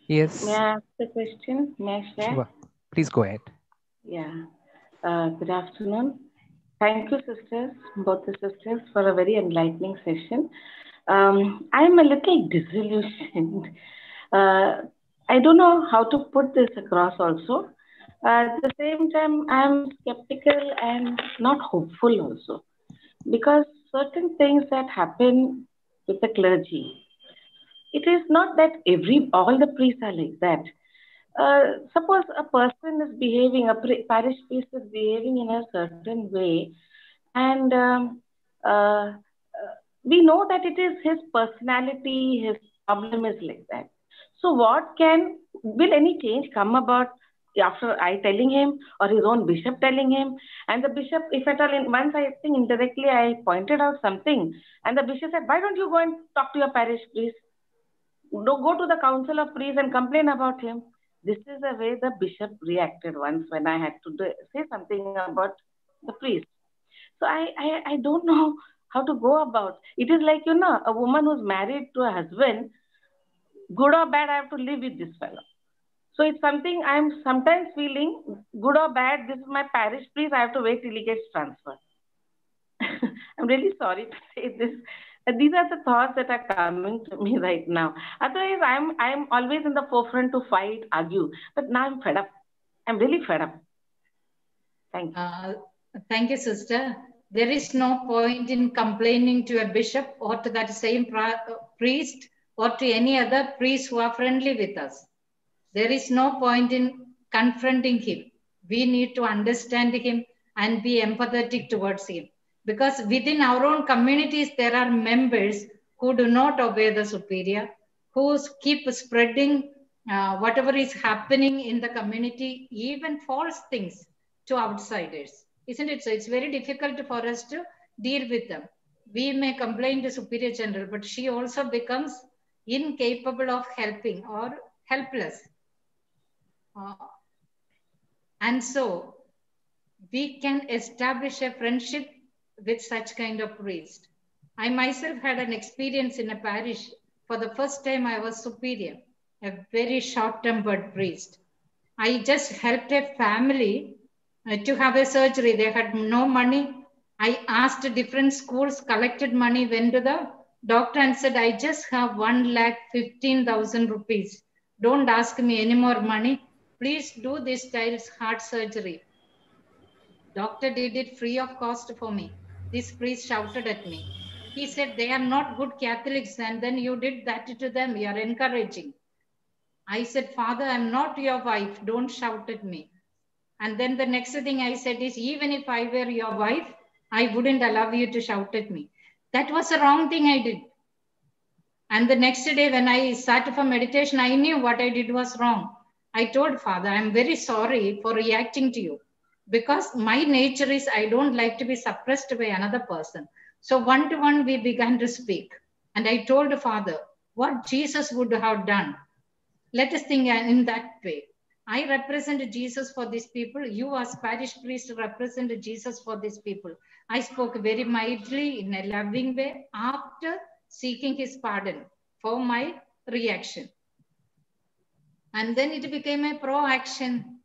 Yes. May I ask the question? May I share? Sure. Please go ahead. Yeah. Good afternoon. Thank you, sisters, both the sisters, for a very enlightening session. I'm a little disillusioned. I don't know how to put this across also. At the same time, I'm skeptical and not hopeful also, because certain things that happen with the clergy, it is not that all the priests are like that. Suppose a person is behaving, a parish priest is behaving in a certain way, and we know that it is his personality, his problem is like that. So will any change come about after I telling him, or his own bishop telling him? And the bishop, if at all, once I think indirectly I pointed out something, and the bishop said, why don't you go and talk to your parish priest? Go to the council of priests and complain about him. This is the way the bishop reacted once when I had to say something about the priest. So I don't know how to go about. It is like, a woman who's married to a husband, good or bad, I have to live with this fellow. So it's something I'm sometimes feeling, good or bad, this is my parish priest, I have to wait till he gets transferred. I'm really sorry to say this. These are the thoughts that are coming to me right now. Otherwise, I'm always in the forefront to fight, argue. But now I'm fed up. I'm really fed up. Thank you. Thank you, sister. There is no point in complaining to a bishop or to that same priest or to any other priest who are friendly with us. There is no point in confronting him. We need to understand him and be empathetic towards him. Because within our own communities, there are members who do not obey the superior, who keep spreading whatever is happening in the community, even false things to outsiders. Isn't it? So it's very difficult for us to deal with them. We may complain to Superior General, but she also becomes incapable of helping or helpless. And so we can establish a friendship with such kind of priest. I myself had an experience in a parish. For the first time, I was superior, a very short-tempered priest. I just helped a family to have a surgery. They had no money. I asked different schools, collected money, went to the doctor and said, I just have 1,15,000 rupees. Don't ask me any more money. Please do this child's heart surgery. Doctor did it free of cost for me. This priest shouted at me. He said, they are not good Catholics, and then you did that to them. You are encouraging. I said, Father, I'm not your wife. Don't shout at me. And then the next thing I said is, even if I were your wife, I wouldn't allow you to shout at me. That was the wrong thing I did. And the next day when I sat for meditation, I knew what I did was wrong. I told Father, I'm very sorry for reacting to you, because my nature is I don't like to be suppressed by another person. So one to one, we began to speak. And I told Father what Jesus would have done. Let us think in that way. I represent Jesus for these people. You as parish priest represent Jesus for these people. I spoke very mildly in a loving way after seeking his pardon for my reaction. And then it became a pro-action.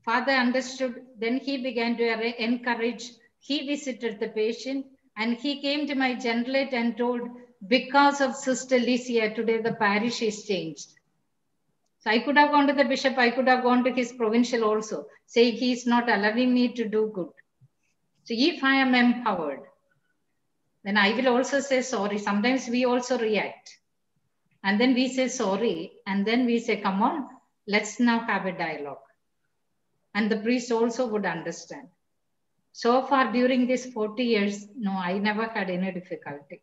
Father understood. Then he began to encourage. He visited the patient and he came to my generalate and told, because of Sister Licia, today the parish is changed. So I could have gone to the bishop. I could have gone to his provincial also, saying he is not allowing me to do good. So if I am empowered, then I will also say sorry. Sometimes we also react. And then we say sorry. And then we say, come on, let's now have a dialogue. And the priest also would understand. So far during these 40 years, no, I never had any difficulty.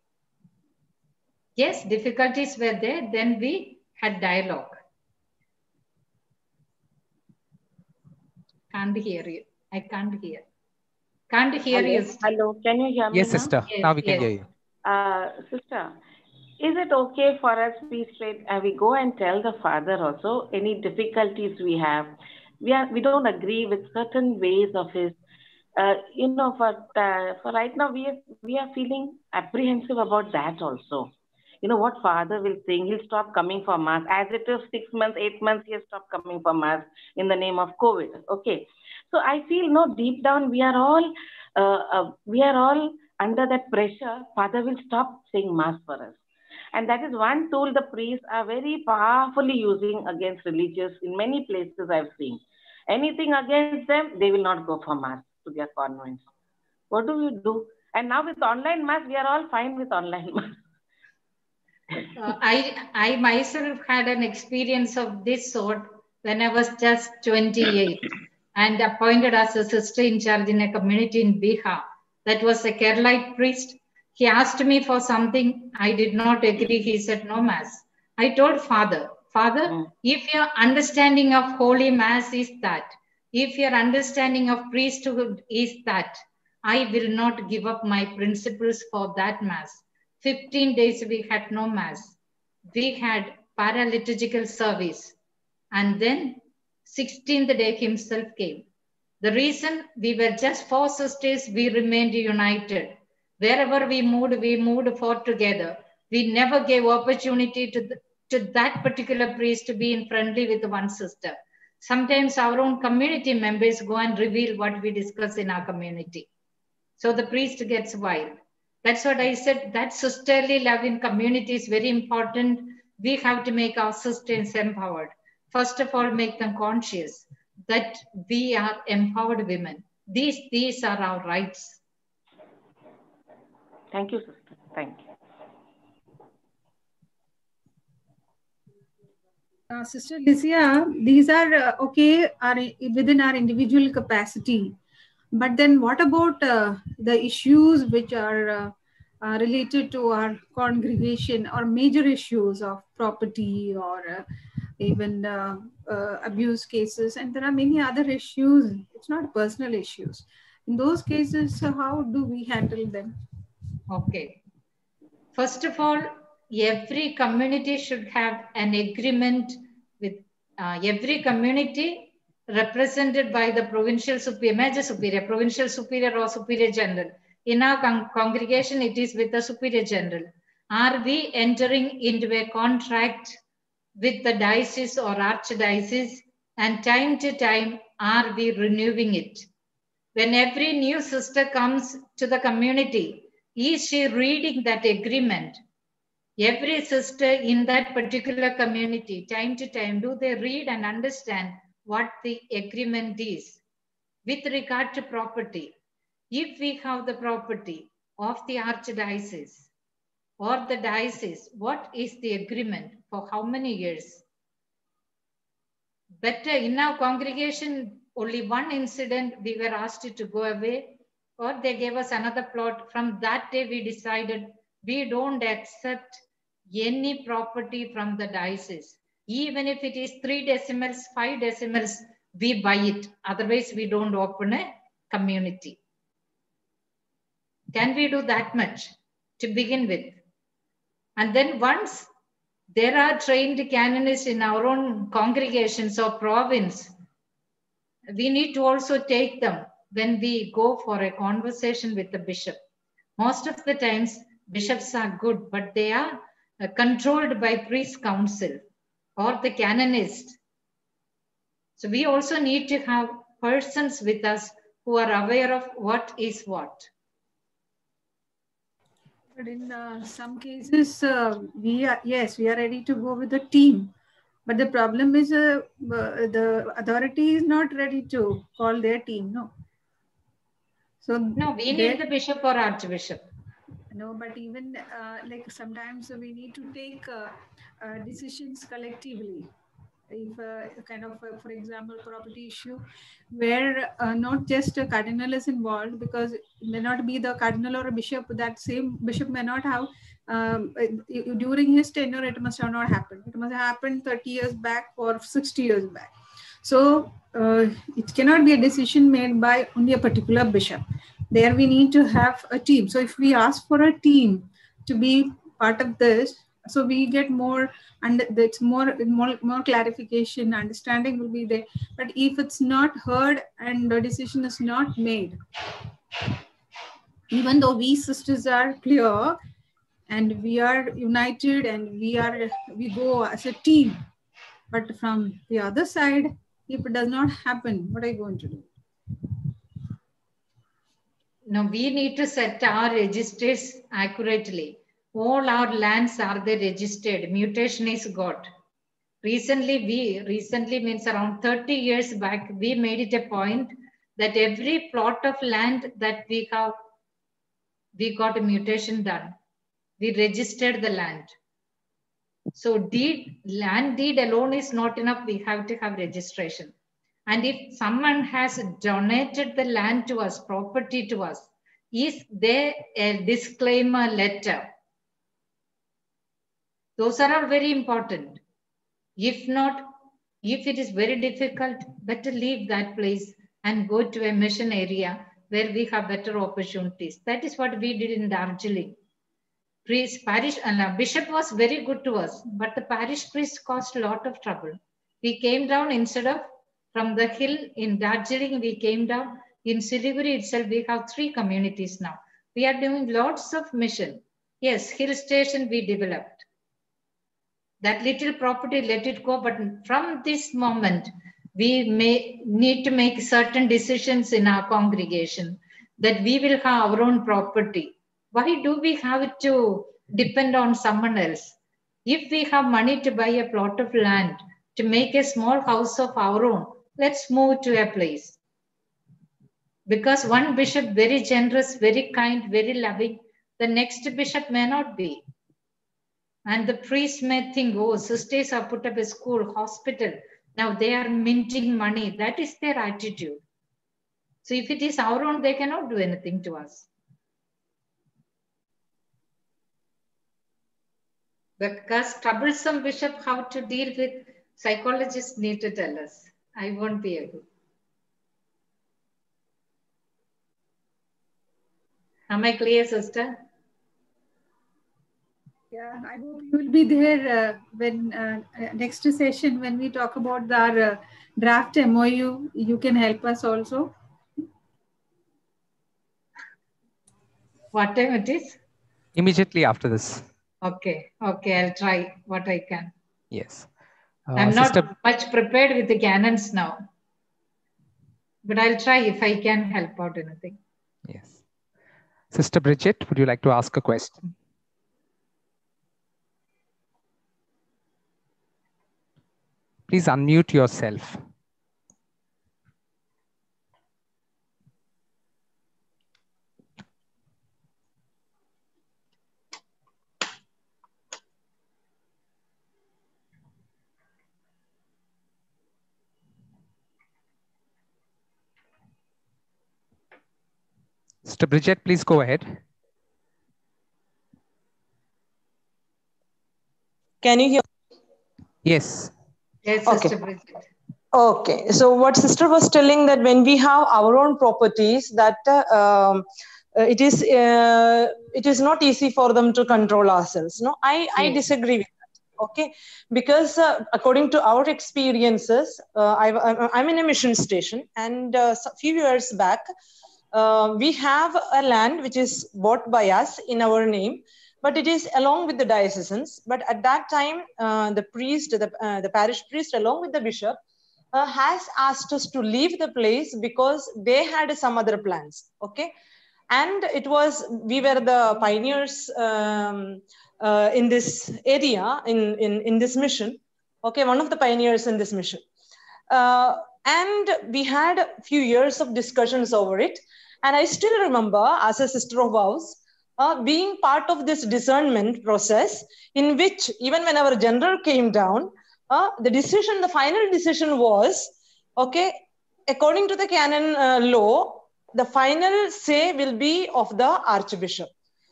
Yes, difficulties were there. Then we had dialogue. Can't hear you. I can't hear. Can't hear Hello. you. Hello, can you hear me Yes, now? sister. Yes, Now we can yes. hear you. Sister, is it okay for us, we straight, we go and tell the father also any difficulties we have? We don't agree with certain ways of his. For right now we are feeling apprehensive about that also. You know what father will think? He'll stop coming for mass. As it is 6 months, 8 months, he has stopped coming for mass in the name of COVID. Okay, so I feel no, deep down we are all under that pressure. Father will stop saying mass for us. And that is one tool the priests are very powerfully using against religious in many places I've seen. Anything against them, they will not go for mass to their convents. What do you do? And now with online mass, we are all fine with online mass. I myself had an experience of this sort when I was just 28 and appointed as a sister in charge in a community in Bihar. That was a Keralite priest. He asked me for something. I did not agree. He said, no mass. I told Father, if your understanding of Holy Mass is that, if your understanding of priesthood is that, I will not give up my principles for that Mass. 15 days we had no Mass. We had paraliturgical service. And then 16th day himself came. The reason we were just 4 sisters, we remained united. Wherever we moved forth together. We never gave opportunity to that particular priest to be in friendly with one sister. Sometimes our own community members go and reveal what we discuss in our community. So the priest gets wild. That's what I said. That sisterly love in community is very important. We have to make our sisters empowered. First of all, make them conscious that we are empowered women. These are our rights. Thank you, sister. Thank you. Sister Licia, these are okay, are within our individual capacity. But then what about the issues which are related to our congregation or major issues of property or even abuse cases, and there are many other issues. It's not personal issues. In those cases, how do we handle them? Okay. First of all, every community should have an agreement with every community represented by the provincial superior, major superior, provincial superior or superior general. In our congregation, it is with the superior general. Are we entering into a contract with the diocese or archdiocese, and time to time, are we renewing it? When every new sister comes to the community, is she reading that agreement? Every sister in that particular community, time to time, do they read and understand what the agreement is with regard to property? If we have the property of the archdiocese or the diocese, what is the agreement for how many years? Better in our congregation, only one incident we were asked to go away, or they gave us another plot. From that day, we decided we don't accept any property from the diocese. Even if it is 3 decimals, 5 decimals, we buy it. Otherwise, we don't open a community. Can we do that much to begin with? And then once there are trained canonists in our own congregations or province, we need to also take them when we go for a conversation with the bishop. Most of the times, bishops are good, but they are controlled by priest council or the canonist. So we also need to have persons with us who are aware of what is what. But in some cases, we are ready to go with the team. But the problem is the authority is not ready to call their team, no. So no, we need the bishop or archbishop. No, but even like sometimes we need to take decisions collectively. If kind of, for example, property issue where not just a cardinal is involved, because it may not be the cardinal or a bishop, that same bishop may not have, during his tenure, it must have not happened. It must have happened 30 years back or 60 years back. So it cannot be a decision made by only a particular bishop. There we need to have a team. So if we ask for a team to be part of this, so we get more, and it's more clarification, understanding will be there. But if it's not heard and the decision is not made, even though we sisters are clear and we are united and we go as a team, but from the other side, if it does not happen, what are you going to do? No, we need to set our registers accurately. All our lands are they registered. Mutation is got. Recently means around 30 years back, we made it a point that every plot of land that we have, we got a mutation done. We registered the land. So land deed alone is not enough. We have to have registration. And if someone has donated the land to us, property to us, is there a disclaimer letter? Those are all very important. If not, if it is very difficult, better leave that place and go to a mission area where we have better opportunities. That is what we did in Darjeeling. Parish and bishop was very good to us, but the parish priest caused a lot of trouble. We came down instead of from the hill in Darjeeling, we came down. In Siliguri itself, we have 3 communities now. We are doing lots of mission. Yes, hill station we developed. That little property, let it go. But from this moment, we may need to make certain decisions in our congregation that we will have our own property. Why do we have to depend on someone else? If we have money to buy a plot of land, to make a small house of our own, let's move to a place. Because one bishop, very generous, very kind, very loving, the next bishop may not be. And the priest may think, oh, sisters have put up a school, hospital. Now they are minting money. That is their attitude. So if it is our own, they cannot do anything to us. Because troublesome bishop, how to deal with, psychologists need to tell us. I won't be able. Am I clear, sister? Yeah, I hope you will be there when next session when we talk about our draft MOU. You can help us also. What time it is? Immediately after this. Okay, okay, I'll try what I can. Yes. I'm Sister, not much prepared with the canons now, but I'll try if I can help out anything. yes. Sister Bridget, would you like to ask a question? Please unmute yourself. Sister Bridget, please go ahead. Can you hear? Yes, Yes. Sister Okay. Bridget. Okay. So what sister was telling, that when we have our own properties, that it is not easy for them to control ourselves. No, I disagree with that. Okay, because according to our experiences, I'm in a mission station, and a few years back, we have a land which is bought by us in our name, but it is along with the diocesans. But at that time, the priest, the parish priest, along with the bishop, has asked us to leave the place because they had some other plans. Okay, and we were the pioneers in this area, in this mission. Okay, one of the pioneers in this mission. And we had a few years of discussions over it. And I still remember, as a sister of vows, being part of this discernment process, in which even when our general came down, the final decision was, okay, according to the canon law, the final say will be of the archbishop.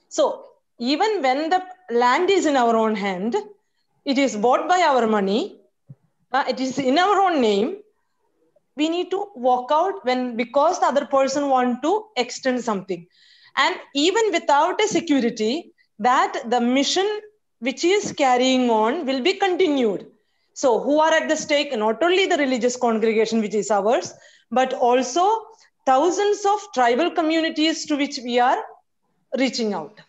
So even when the land is in our own hand, it is bought by our money, it is in our own name, we need to walk out because the other person want to extend something. And even without a security, that the mission which is carrying on will be continued. So who are at the stake? Not only the religious congregation, which is ours, but also thousands of tribal communities to which we are reaching out.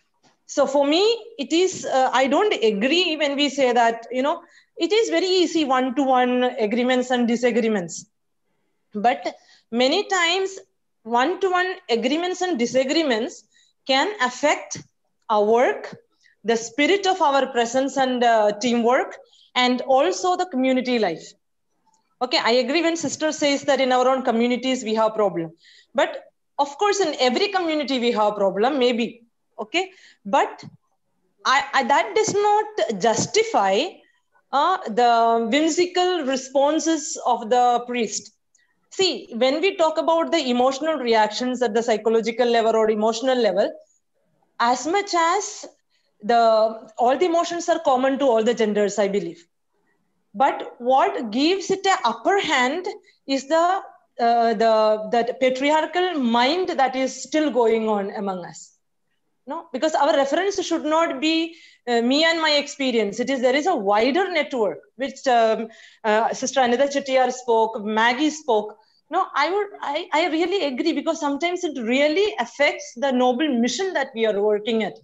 So for me, it is, I don't agree when we say that, it is very easy one-to-one agreements and disagreements. But many times, one-to-one agreements and disagreements can affect our work, the spirit of our presence and teamwork, and also the community life. Okay, I agree when sister says that in our own communities we have problem. But of course, in every community we have problem, maybe. Okay, but that does not justify the whimsical responses of the priest. See, when we talk about the emotional reactions at the psychological level or emotional level, as much as all the emotions are common to all the genders, I believe. But what gives it an upper hand is the patriarchal mind that is still going on among us. No, because our reference should not be me and my experience. There is a wider network, which Sister Anita Chettiar spoke, Maggie spoke. No, I really agree, because sometimes it really affects the noble mission that we are working at.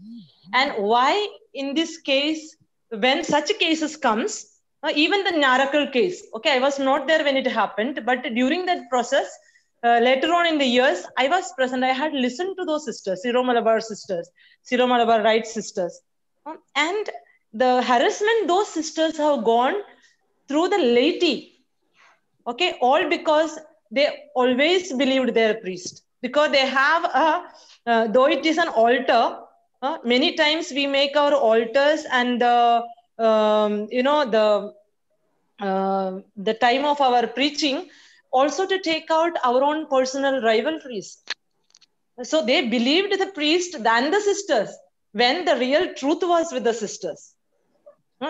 And why in this case, when such cases comes, even the Narakal case, okay, I was not there when it happened, but during that process, later on in the years, I was present. I had listened to those sisters, Syro-Malabar sisters, Syro-Malabar Right sisters. And the harassment those sisters have gone through the laity, okay, all because they always believed their priest. Because they have though it is an altar, many times we make our altars and the time of our preaching also to take out our own personal rivalries. So they believed the priest than the sisters, when the real truth was with the sisters.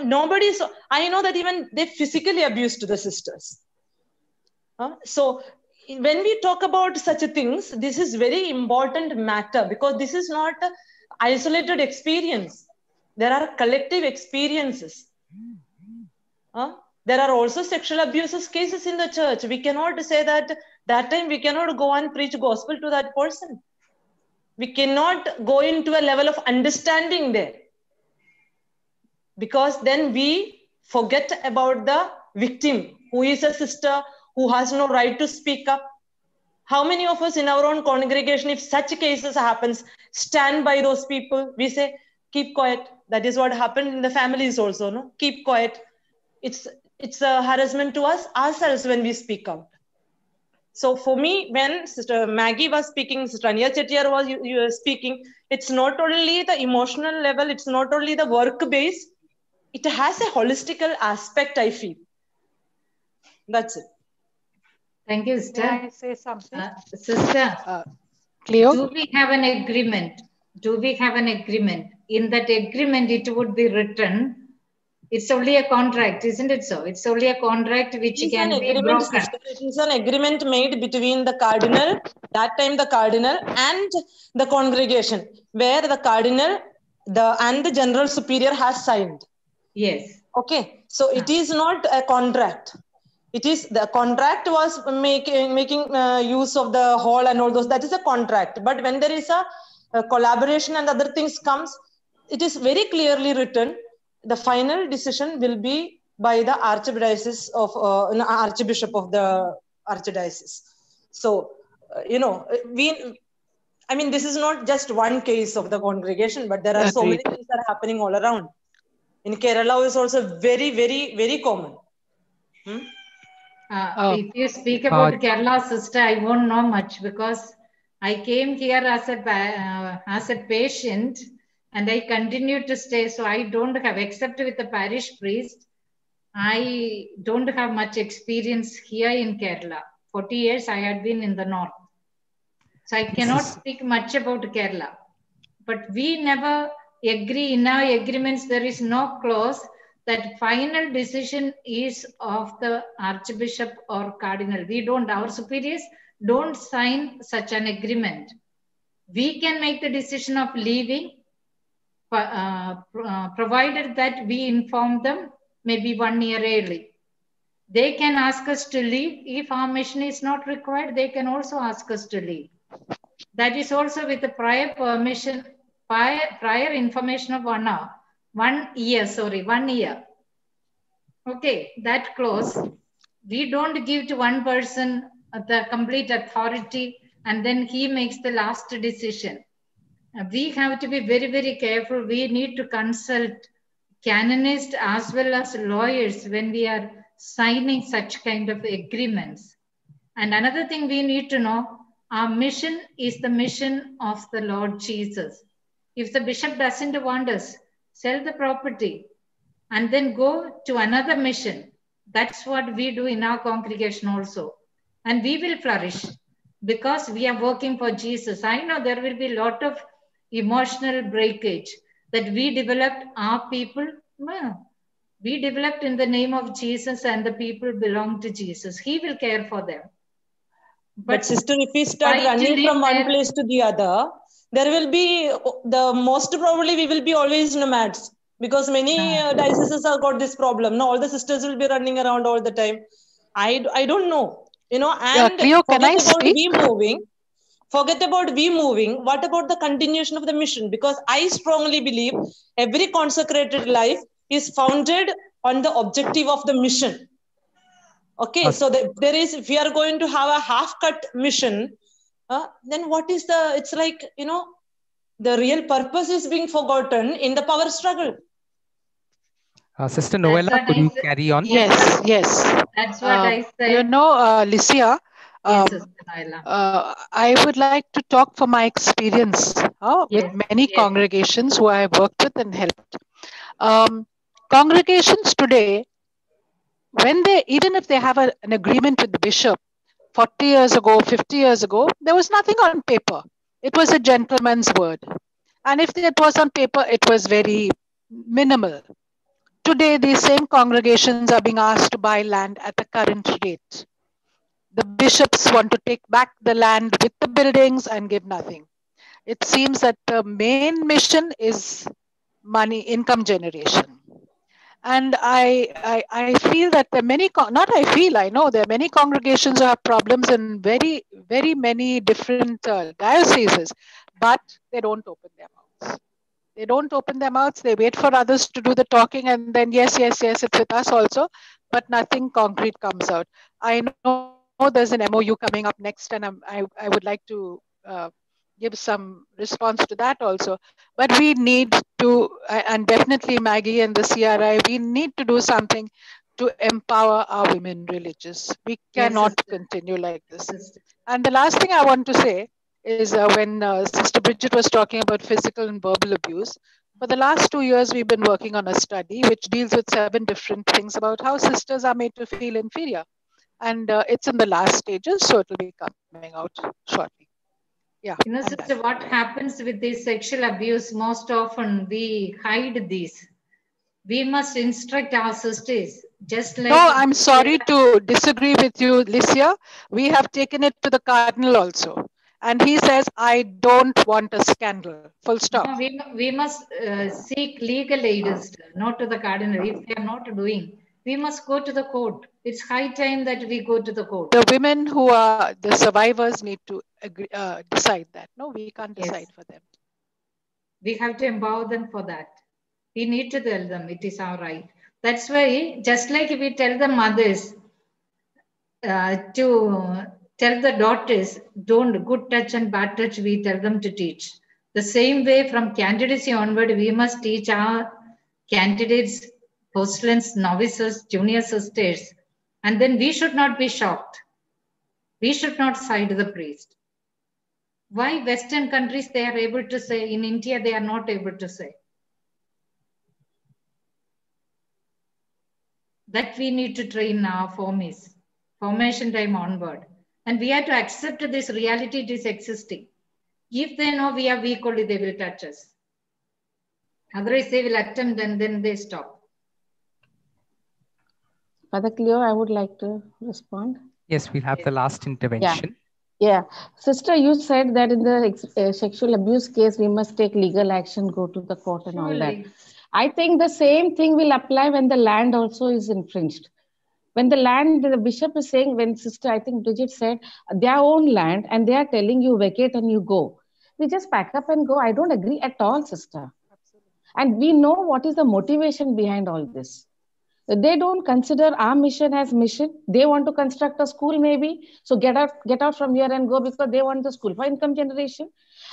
Nobody saw. I know that even they physically abused the sisters. So when we talk about such things, this is very important matter, because this is not an isolated experience. There are collective experiences. There are also sexual abuses cases in the church. We cannot say that time we cannot go and preach gospel to that person. We cannot go into a level of understanding there, because then we forget about the victim, who is a sister, who has no right to speak up. How many of us in our own congregation, if such cases happens, stand by those people? We say, keep quiet. That is what happened in the families also, no? Keep quiet. It's a harassment to us ourselves when we speak out. So for me, when Sister Maggie was speaking, Sister Ania Chettiar was speaking, it's not only the emotional level, it's not only the work base, it has a holistical aspect, I feel. That's it. Thank you, sister. May I say something? Sister, Cleo? do we have an agreement? Do we have an agreement? In that agreement, it would be written. It's only a contract, isn't it so? It's only a contract which can be broken. Sister. It is an agreement made between the cardinal, that time the cardinal, and the congregation, where the cardinal and the general superior has signed. Yes. Okay. So it is not a contract. It is, the contract was making use of the hall and all those. That is a contract. But when there is a collaboration and other things comes, it is very clearly written. The final decision will be by the archdiocese of archbishop of the archdiocese. So I mean, this is not just one case of the congregation, but there are so many things that are happening all around. In Kerala, is also very, very, very common. If you speak about Kerala, sister, I won't know much, because I came here as a patient, and I continue to stay. So I don't have, except with the parish priest, I don't have much experience here in Kerala. 40 years I had been in the north. So I cannot speak much about Kerala. But we never agree, in our agreements, there is no clause that final decision is of the archbishop or cardinal. We don't, our superiors don't sign such an agreement. We can make the decision of leaving, provided that we inform them maybe 1 year early. They can ask us to leave. If our mission is not required, they can also ask us to leave. That is also with the prior permission, prior information of 1 hour. 1 year, sorry, 1 year. Okay, that clause, we don't give to one person the complete authority and then he makes the last decision. We have to be very, very careful. We need to consult canonists as well as lawyers when we are signing such kind of agreements. And another thing we need to know, our mission is the mission of the Lord Jesus. If the bishop doesn't want us, sell the property and then go to another mission. That's what we do in our congregation also. And we will flourish because we are working for Jesus. I know there will be a lot of emotional breakage that we developed our people. Well, we developed in the name of Jesus and the people belong to Jesus. He will care for them. But sister, if we start running from one place to the other, there will be, most probably we will be always nomads, because many dioceses have got this problem. No, all the sisters will be running around all the time. I don't know, and Cleo, can I speak? Forget about we moving. What about the continuation of the mission? Because I strongly believe every consecrated life is founded on the objective of the mission. Okay, so there is, if we are going to have a half-cut mission, then what is it's like, the real purpose is being forgotten in the power struggle. Sister Noella, could you carry on? Yes, yes. That's what I said. Licia, I would like to talk from my experience with many congregations who I have worked with and helped. Congregations today, when even if they have an agreement with the bishop, 40 years ago, 50 years ago, there was nothing on paper. It was a gentleman's word. And if it was on paper, it was very minimal. today these same congregations are being asked to buy land at the current rate. The bishops want to take back the land with the buildings and give nothing. It seems that the main mission is money, income generation. And I feel that there are many, not I feel, I know there are many congregations who have problems in very many different dioceses, but they don't open their mouths. They don't open their mouths. They wait for others to do the talking, and then yes, it's with us also, but nothing concrete comes out. I know there's an MOU coming up next, and I would like to give some response to that also. But we need to, and definitely Maggie and the CRI, we need to do something to empower our women religious. We Yes, cannot sister. continue like this. Sister. And the last thing I want to say is when Sister Bridget was talking about physical and verbal abuse, for the last 2 years, we've been working on a study which deals with 7 different things about how sisters are made to feel inferior. And it's in the last stages, so it'll be coming out shortly. Yeah, I'm done. Sister, what happens with this sexual abuse? Most often we hide these. We must instruct our sisters, just like. No, I'm sorry to disagree with you, Licia. We have taken it to the Cardinal also. And he says, I don't want a scandal. Full stop. No, we must seek legal aid, not to the cardinal. If they are not doing, we must go to the court. It's high time that we go to the court. The women who are the survivors need to agree, decide that. No, we can't decide for them. We have to empower them for that. We need to tell them it is our right. That's why, just like we tell the mothers to tell the daughters, don't good touch and bad touch, we tell them to teach. The same way from candidacy onward, we must teach our candidates, postulants, novices, junior sisters, and then we should not be shocked. We should not side the priest. Why Western countries they are able to say, in India they are not able to say? That we need to train our formation time onward. And we have to accept this reality it is existing. If they know we are weak only, they will touch us. Otherwise, they will attempt and then they stop. Father Cleo, I would like to respond. Yes, we'll have the last intervention. Yeah. Sister, you said that in the sexual abuse case, we must take legal action, go to the court and all that. I think the same thing will apply when the land also is infringed. When the land, the bishop is saying, when Sister, I think Bridget said, their own land, and they are telling you vacate and you go. We just pack up and go. I don't agree at all, Sister. Absolutely. And we know what is the motivation behind all this. They don't consider our mission as mission. They want to construct a school maybe. So get out from here and go because they want the school for income generation.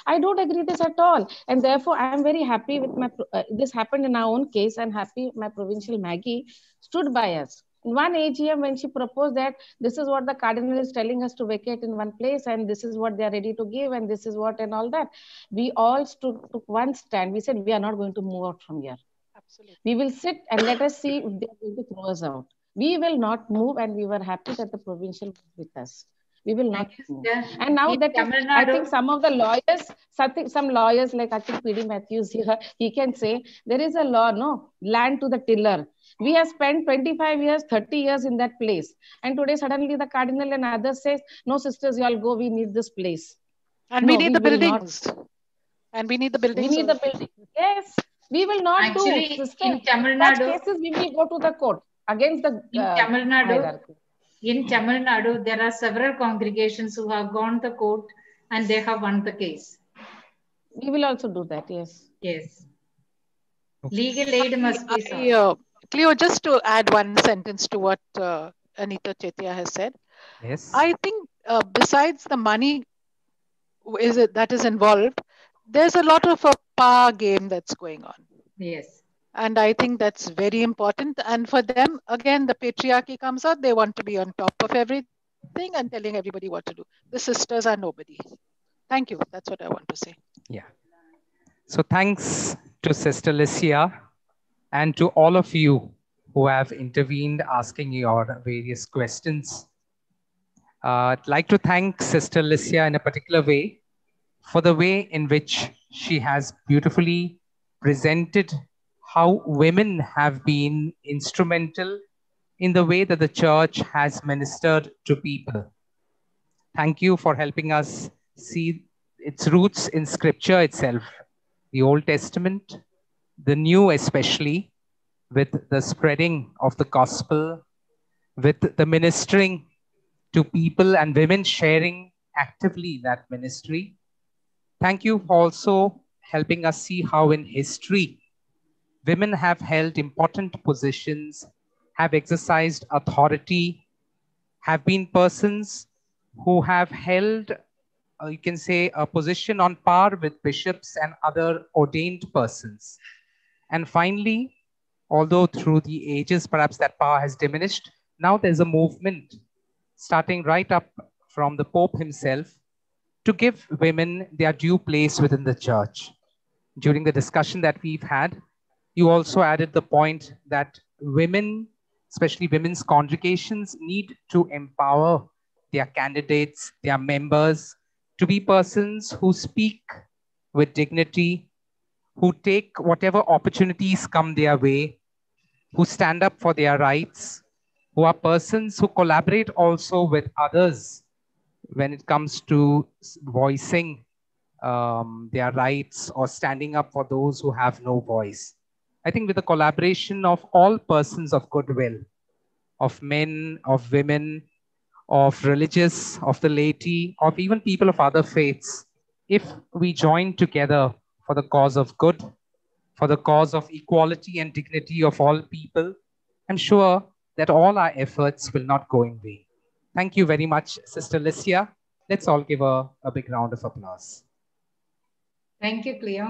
I don't agree this at all. And therefore, I am very happy with this happened in our own case. I'm happy my provincial Maggie stood by us. In one AGM, when she proposed that this is what the cardinal is telling us to vacate in one place and this is what they are ready to give and this is what and all that, we all took one stand. We said, we are not going to move out from here. Absolutely. We will sit and let us see if they are going to throw us out. We will not move, and we were happy that the provincial was with us. We will not move. And now that I think some of the lawyers, some lawyers like I think PD Matthews here, he can say there is a law, no, land to the tiller. We have spent 25 years, 30 years in that place. And today suddenly the cardinal and others says, no sisters, you all go, we need this place. And we need the buildings. And we need the buildings. We need the building. Yes. We will not actually, do. Sister, in Tamil such Nadu, cases we will go to the court against the hierarchy. In Tamil Nadu, there are several congregations who have gone to court and they have won the case. We will also do that, yes. Yes. Legal aid must be sought. Cleo, just to add one sentence to what Anita Chetia has said. Yes. I think besides the money that is involved, there's a lot of a power game that's going on. Yes. And I think that's very important. And for them, again, the patriarchy comes out. They want to be on top of everything and telling everybody what to do. The sisters are nobody. Thank you. That's what I want to say. Yeah. So thanks to Sister Licia and to all of you who have intervened asking your various questions. I'd like to thank Sister Licia in a particular way for the way in which she has beautifully presented how women have been instrumental in the way that the church has ministered to people. Thank you for helping us see its roots in scripture itself, the Old Testament, the New especially, with the spreading of the gospel, with the ministering to people and women sharing actively that ministry. Thank you for also helping us see how in history women have held important positions, have exercised authority, have been persons who have held, you can say, a position on par with bishops and other ordained persons. And finally, although through the ages perhaps that power has diminished, now there's a movement starting right up from the Pope himself to give women their due place within the church. During the discussion that we've had, you also added the point that women, especially women's congregations, need to empower their candidates, their members, to be persons who speak with dignity, who take whatever opportunities come their way, who stand up for their rights, who are persons who collaborate also with others when it comes to voicing their rights or standing up for those who have no voice. I think with the collaboration of all persons of goodwill, of men, of women, of religious, of the laity, of even people of other faiths, if we join together for the cause of good, for the cause of equality and dignity of all people, I'm sure that all our efforts will not go in vain. Thank you very much, Sister Licia. Let's all give her a big round of applause. Thank you, Cleo.